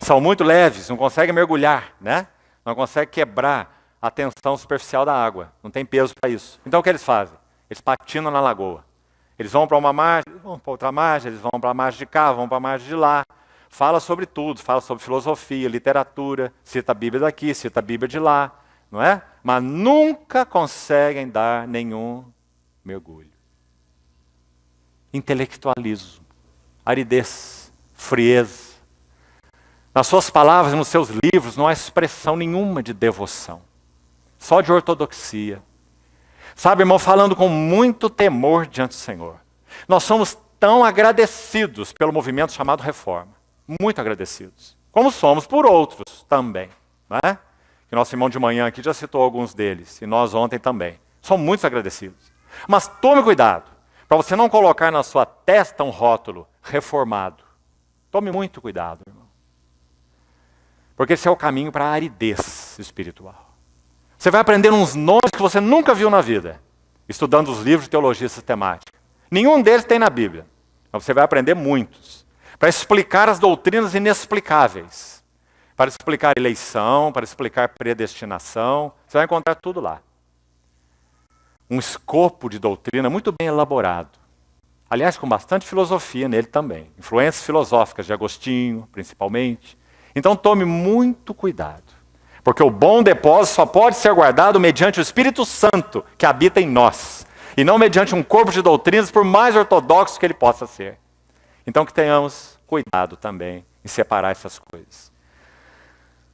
Speaker 1: São muito leves, não conseguem mergulhar, né? Não conseguem quebrar a tensão superficial da água. Não tem peso para isso. Então o que eles fazem? Eles patinam na lagoa. Eles vão para uma margem, vão para outra margem, eles vão para a margem de cá, vão para a margem de lá. Fala sobre tudo, fala sobre filosofia, literatura, cita a Bíblia daqui, cita a Bíblia de lá, não é? Mas nunca conseguem dar nenhum mergulho. Intelectualismo, aridez, frieza. Nas suas palavras e nos seus livros não há expressão nenhuma de devoção, só de ortodoxia. Sabe, irmão, falando com muito temor diante do Senhor. Nós somos tão agradecidos pelo movimento chamado Reforma. Muito agradecidos. Como somos por outros também. Não é? Que nosso irmão de manhã aqui já citou alguns deles. E nós ontem também. Somos muito agradecidos. Mas tome cuidado, para você não colocar na sua testa um rótulo reformado. Tome muito cuidado, irmão. Porque esse é o caminho para a aridez espiritual. Você vai aprender uns nomes que você nunca viu na vida, estudando os livros de teologia sistemática. Nenhum deles tem na Bíblia. Mas você vai aprender muitos. Para explicar as doutrinas inexplicáveis. Para explicar eleição, para explicar predestinação. Você vai encontrar tudo lá. Um escopo de doutrina muito bem elaborado. Aliás, com bastante filosofia nele também. Influências filosóficas de Agostinho, principalmente. Então tome muito cuidado. Porque o bom depósito só pode ser guardado mediante o Espírito Santo que habita em nós. E não mediante um corpo de doutrinas, por mais ortodoxo que ele possa ser. Então que tenhamos cuidado também em separar essas coisas.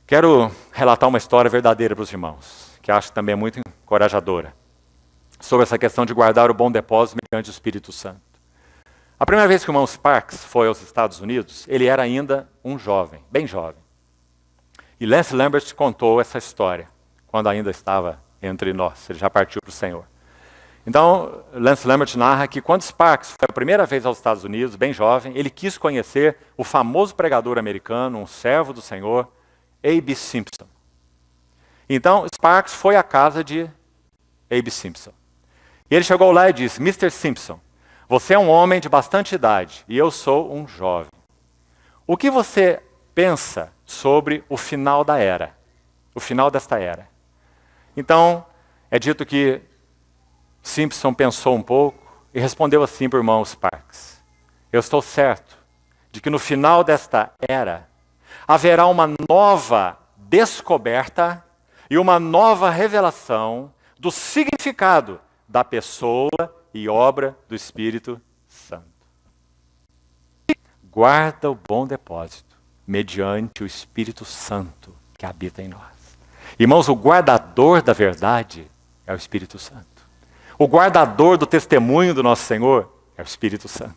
Speaker 1: Quero relatar uma história verdadeira para os irmãos, que acho também muito encorajadora, sobre essa questão de guardar o bom depósito mediante o Espírito Santo. A primeira vez que o irmão Sparks foi aos Estados Unidos, ele era ainda um jovem, bem jovem. E Lance Lambert contou essa história, quando ainda estava entre nós, ele já partiu para o Senhor. Então, Lance Lambert narra que quando Sparks foi a primeira vez aos Estados Unidos, bem jovem, ele quis conhecer o famoso pregador americano, um servo do Senhor, A.B. Simpson. Então, Sparks foi à casa de A.B. Simpson. E ele chegou lá e disse: Mr. Simpson, você é um homem de bastante idade e eu sou um jovem. O que você pensa sobre o final da era? O final desta era. Então, é dito que Simpson pensou um pouco e respondeu assim para o irmão Sparks: eu estou certo de que no final desta era haverá uma nova descoberta e uma nova revelação do significado da pessoa e obra do Espírito Santo. Guarda o bom depósito mediante o Espírito Santo que habita em nós. Irmãos, o guardador da verdade é o Espírito Santo. O guardador do testemunho do nosso Senhor é o Espírito Santo.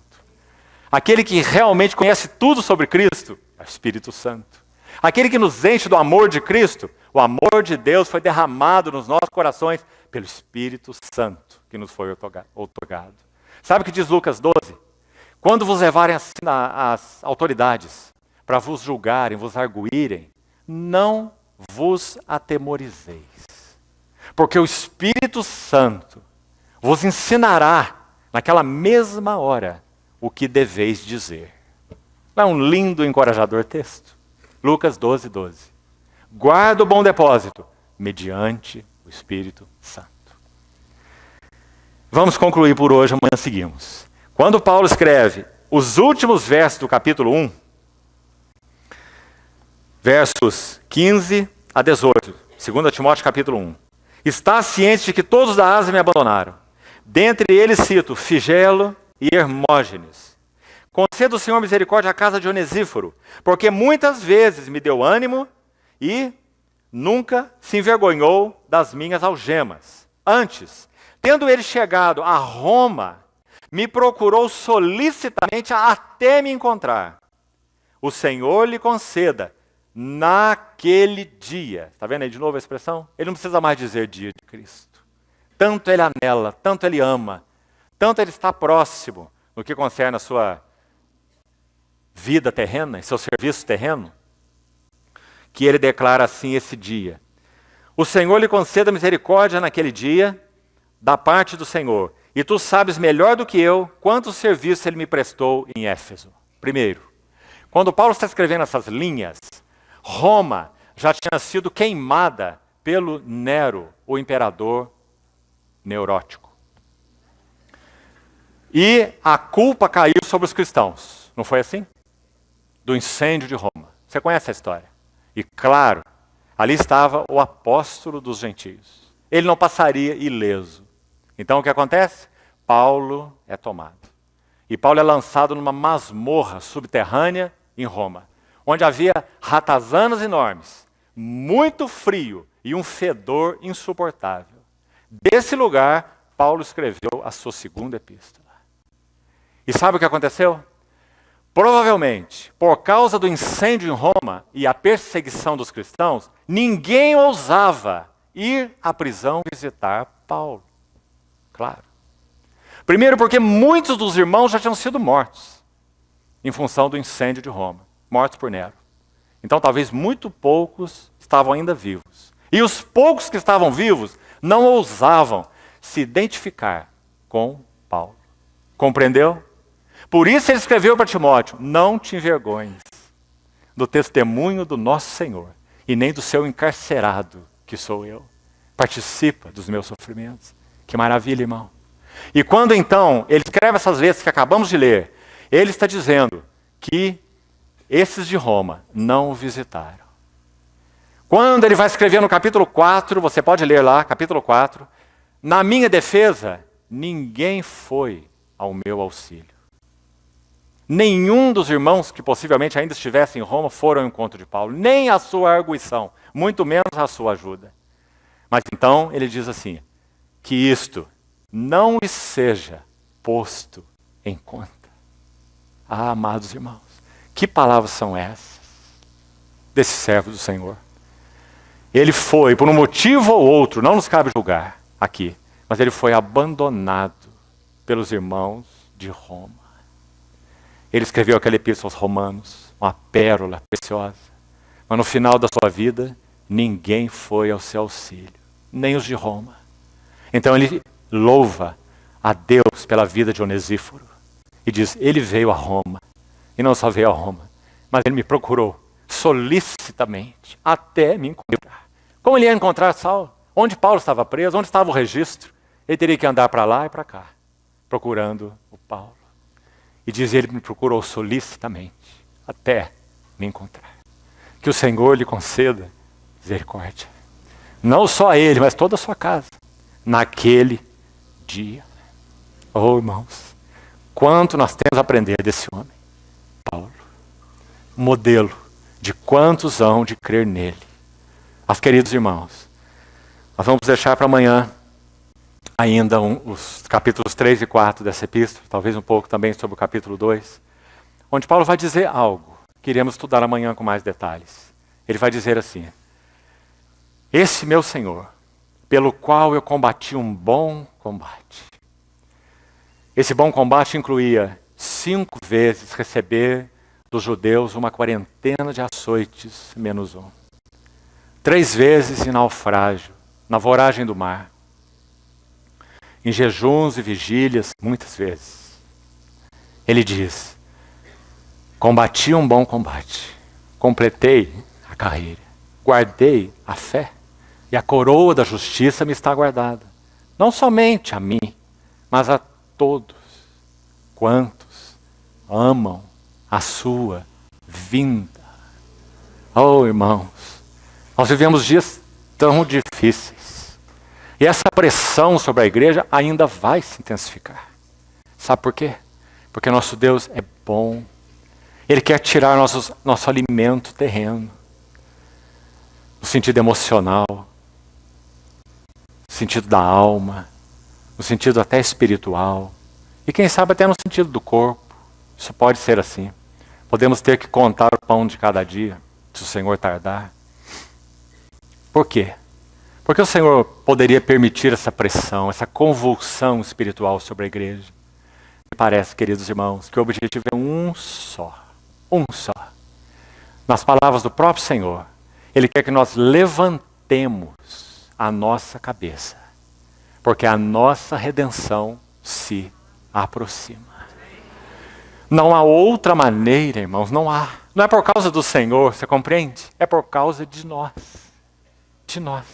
Speaker 1: Aquele que realmente conhece tudo sobre Cristo é o Espírito Santo. Aquele que nos enche do amor de Cristo, o amor de Deus foi derramado nos nossos corações pelo Espírito Santo que nos foi outorgado. Sabe o que diz Lucas 12? Quando vos levarem as autoridades para vos julgarem, vos arguírem, não vos atemorizeis, porque o Espírito Santo vos ensinará naquela mesma hora o que deveis dizer. Não é um lindo e encorajador texto? Lucas 12, 12. guarda o bom depósito, mediante o Espírito Santo. Vamos concluir por hoje, amanhã seguimos. Quando Paulo escreve os últimos versos do capítulo 1, versos 15 a 18, 2 Timóteo capítulo 1. Está ciente de que todos da Ásia me abandonaram. Dentre eles cito Figelo e Hermógenes. Conceda o Senhor misericórdia à casa de Onesíforo, porque muitas vezes me deu ânimo e nunca se envergonhou das minhas algemas. Antes, tendo ele chegado a Roma, me procurou solicitamente até me encontrar. O Senhor lhe conceda naquele dia. Está vendo aí de novo a expressão? Ele não precisa mais dizer dia de Cristo. Tanto ele anela, tanto ele ama, tanto ele está próximo no que concerne a sua vida terrena, seu serviço terreno, que ele declara assim esse dia. O Senhor lhe conceda misericórdia naquele dia, da parte do Senhor. E tu sabes melhor do que eu quanto serviço ele me prestou em Éfeso. Primeiro, quando Paulo está escrevendo essas linhas, Roma já tinha sido queimada pelo Nero, o imperador neurótico. E a culpa caiu sobre os cristãos. Não foi assim? Do incêndio de Roma. Você conhece a história? E claro, ali estava o apóstolo dos gentios. Ele não passaria ileso. Então o que acontece? Paulo é tomado. E Paulo é lançado numa masmorra subterrânea em Roma, onde havia ratazanas enormes, muito frio e um fedor insuportável. Desse lugar, Paulo escreveu a sua segunda epístola. E sabe o que aconteceu? Provavelmente, por causa do incêndio em Roma e a perseguição dos cristãos, ninguém ousava ir à prisão visitar Paulo. Claro. Primeiro porque muitos dos irmãos já tinham sido mortos em função do incêndio de Roma, mortos por Nero. Então talvez muito poucos estavam ainda vivos. E os poucos que estavam vivos não ousavam se identificar com Paulo. Compreendeu? Por isso ele escreveu para Timóteo: não te envergonhes do testemunho do nosso Senhor e nem do seu encarcerado, que sou eu. Participa dos meus sofrimentos. Que maravilha, irmão. E quando então ele escreve essas letras que acabamos de ler, ele está dizendo que esses de Roma não o visitaram. Quando ele vai escrever no capítulo 4, você pode ler lá, capítulo 4, na minha defesa, ninguém foi ao meu auxílio. Nenhum dos irmãos que possivelmente ainda estivessem em Roma foram ao encontro de Paulo, nem a sua arguição, muito menos a sua ajuda. Mas então ele diz assim, que isto não lhe seja posto em conta. Ah, amados irmãos, que palavras são essas desse servo do Senhor? Ele foi, por um motivo ou outro, não nos cabe julgar aqui, mas ele foi abandonado pelos irmãos de Roma. Ele escreveu aquela epístola aos Romanos, uma pérola preciosa, mas no final da sua vida, ninguém foi ao seu auxílio, nem os de Roma. Então ele louva a Deus pela vida de Onesíforo e diz, ele veio a Roma, e não só veio a Roma, mas ele me procurou solicitamente até me encontrar. Como ele ia encontrar Saulo? Onde Paulo estava preso? Onde estava o registro? Ele teria que andar para lá e para cá, procurando o Paulo. E diz, ele me procurou solicitamente até me encontrar. Que o Senhor lhe conceda misericórdia. Não só a ele, mas toda a sua casa. Naquele dia. Oh, irmãos, quanto nós temos a aprender desse homem, Paulo. Modelo de quantos hão de crer nele. Mas, queridos irmãos, nós vamos deixar para amanhã ainda os capítulos 3 e 4 dessa epístola, talvez um pouco também sobre o capítulo 2, onde Paulo vai dizer algo que iremos estudar amanhã com mais detalhes. Ele vai dizer assim, esse meu Senhor, pelo qual eu combati um bom combate. Esse bom combate incluía 5 vezes receber dos judeus uma quarentena de açoites menos 1. 3 vezes em naufrágio, na voragem do mar. Em jejuns e vigílias, muitas vezes. Ele diz, combati um bom combate, completei a carreira, guardei a fé, e a coroa da justiça me está guardada. Não somente a mim, mas a todos quantos amam a sua vinda. Oh, irmãos, nós vivemos dias tão difíceis. E essa pressão sobre a igreja ainda vai se intensificar. Sabe por quê? Porque nosso Deus é bom. Ele quer tirar nosso alimento terreno. No sentido emocional, no sentido da alma, no sentido até espiritual. E quem sabe até no sentido do corpo. Isso pode ser assim. Podemos ter que contar o pão de cada dia, se o Senhor tardar. Por quê? Porque o Senhor poderia permitir essa pressão, essa convulsão espiritual sobre a igreja. Me parece, queridos irmãos, que o objetivo é um só. Um só. Nas palavras do próprio Senhor, Ele quer que nós levantemos a nossa cabeça, porque a nossa redenção se aproxima. Não há outra maneira, irmãos, não há. Não é por causa do Senhor, você compreende? É por causa de nós. De nós.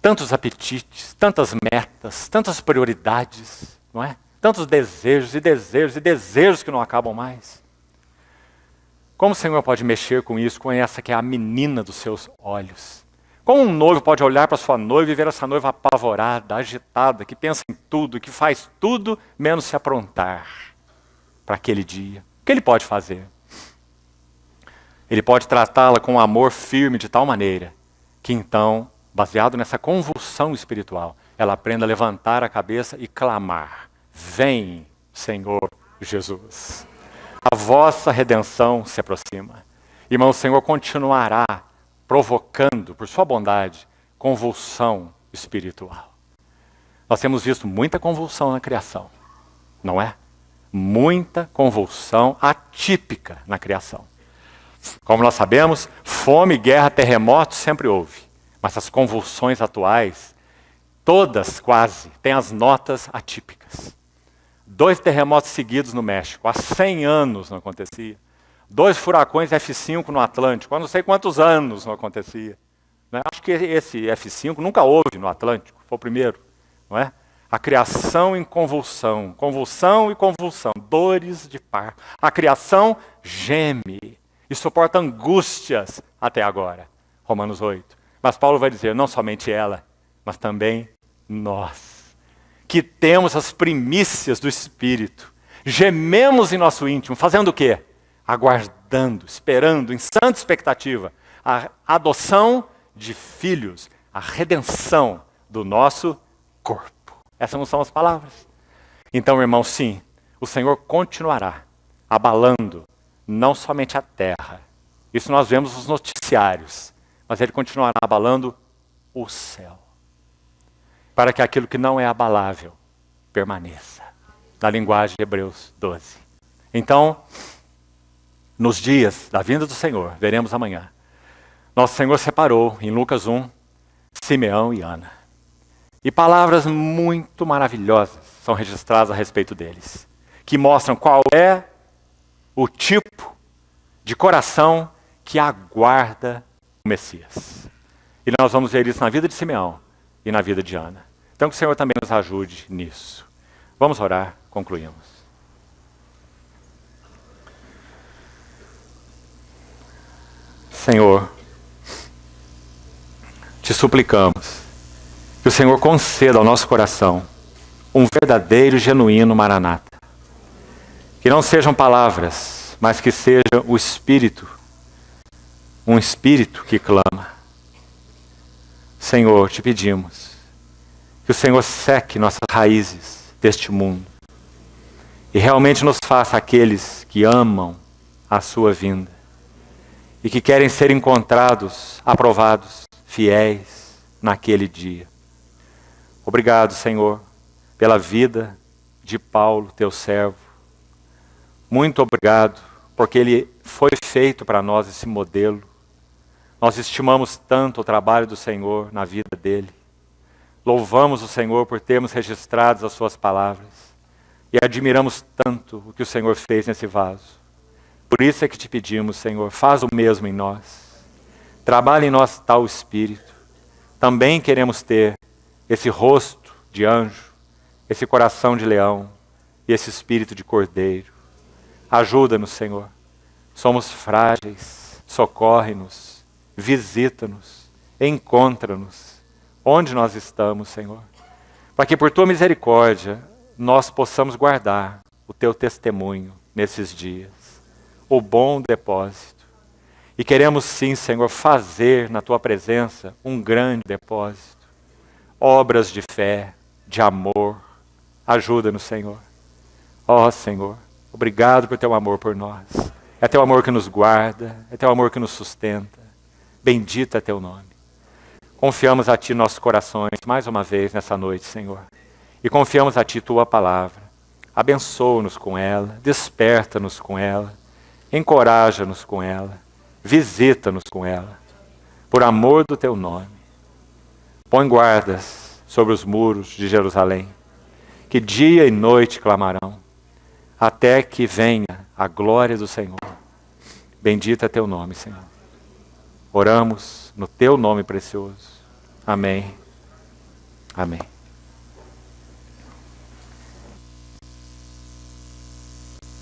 Speaker 1: Tantos apetites, tantas metas, tantas prioridades, não é? Tantos desejos e desejos e desejos que não acabam mais. Como o Senhor pode mexer com isso, com essa que é a menina dos seus olhos? Como um noivo pode olhar para sua noiva e ver essa noiva apavorada, agitada, que pensa em tudo, que faz tudo menos se aprontar para aquele dia? O que ele pode fazer? Ele pode tratá-la com um amor firme de tal maneira que então, baseado nessa convulsão espiritual, ela aprenda a levantar a cabeça e clamar: vem, Senhor Jesus. A vossa redenção se aproxima. Irmão, o Senhor continuará provocando, por sua bondade, convulsão espiritual. Nós temos visto muita convulsão na criação, não é? Muita convulsão atípica na criação. Como nós sabemos, fome, guerra, terremotos sempre houve. Mas as convulsões atuais, todas quase, têm as notas atípicas. 2 terremotos seguidos no México, há 100 anos não acontecia. 2 furacões F5 no Atlântico, há não sei quantos anos não acontecia. Não é? Acho que esse F5 nunca houve no Atlântico, foi o primeiro. Não é? A criação em convulsão, convulsão e convulsão, dores de parto. A criação geme e suporta angústias até agora. Romanos 8. Mas Paulo vai dizer, não somente ela, mas também nós, que temos as primícias do Espírito, gememos em nosso íntimo, fazendo o quê? Aguardando, esperando, em santa expectativa, a adoção de filhos, a redenção do nosso corpo. Essas não são as palavras. Então, irmão, sim, o Senhor continuará abalando não somente a terra. Isso nós vemos nos noticiários, mas Ele continuará abalando o céu, para que aquilo que não é abalável permaneça. Na linguagem de Hebreus 12. Então, nos dias da vinda do Senhor, veremos amanhã, nosso Senhor separou, em Lucas 1, Simeão e Ana. E palavras muito maravilhosas são registradas a respeito deles, que mostram qual é o tipo de coração que aguarda o Messias. E nós vamos ver isso na vida de Simeão e na vida de Ana. Então que o Senhor também nos ajude nisso. Vamos orar, concluímos. Senhor, te suplicamos que o Senhor conceda ao nosso coração um verdadeiro e genuíno Maranata. Que não sejam palavras, mas que seja o Espírito, um Espírito que clama. Senhor, te pedimos que o Senhor seque nossas raízes deste mundo e realmente nos faça aqueles que amam a sua vinda e que querem ser encontrados, aprovados, fiéis naquele dia. Obrigado, Senhor, pela vida de Paulo, teu servo. Muito obrigado, porque ele foi feito para nós esse modelo. Nós estimamos tanto o trabalho do Senhor na vida dele. Louvamos o Senhor por termos registrado as suas palavras. E admiramos tanto o que o Senhor fez nesse vaso. Por isso é que te pedimos, Senhor, faz o mesmo em nós. Trabalha em nós tal Espírito. Também queremos ter esse rosto de anjo, esse coração de leão e esse espírito de cordeiro. Ajuda-nos, Senhor. Somos frágeis. Socorre-nos. Visita-nos. Encontra-nos. Onde nós estamos, Senhor. Para que por Tua misericórdia nós possamos guardar o Teu testemunho nesses dias. O bom depósito. E queremos sim, Senhor, fazer na Tua presença um grande depósito. Obras de fé, de amor. Ajuda-nos, Senhor. Ó Senhor, obrigado por Teu amor por nós. É Teu amor que nos guarda, é Teu amor que nos sustenta. Bendito é Teu nome. Confiamos a Ti nossos corações mais uma vez nessa noite, Senhor. E confiamos a Ti Tua palavra. Abençoa-nos com ela, desperta-nos com ela, encoraja-nos com ela. Visita-nos com ela, por amor do Teu nome. Põe guardas sobre os muros de Jerusalém, que dia e noite clamarão, até que venha a glória do Senhor. Bendito é Teu nome, Senhor. Oramos no Teu nome precioso. Amém. Amém.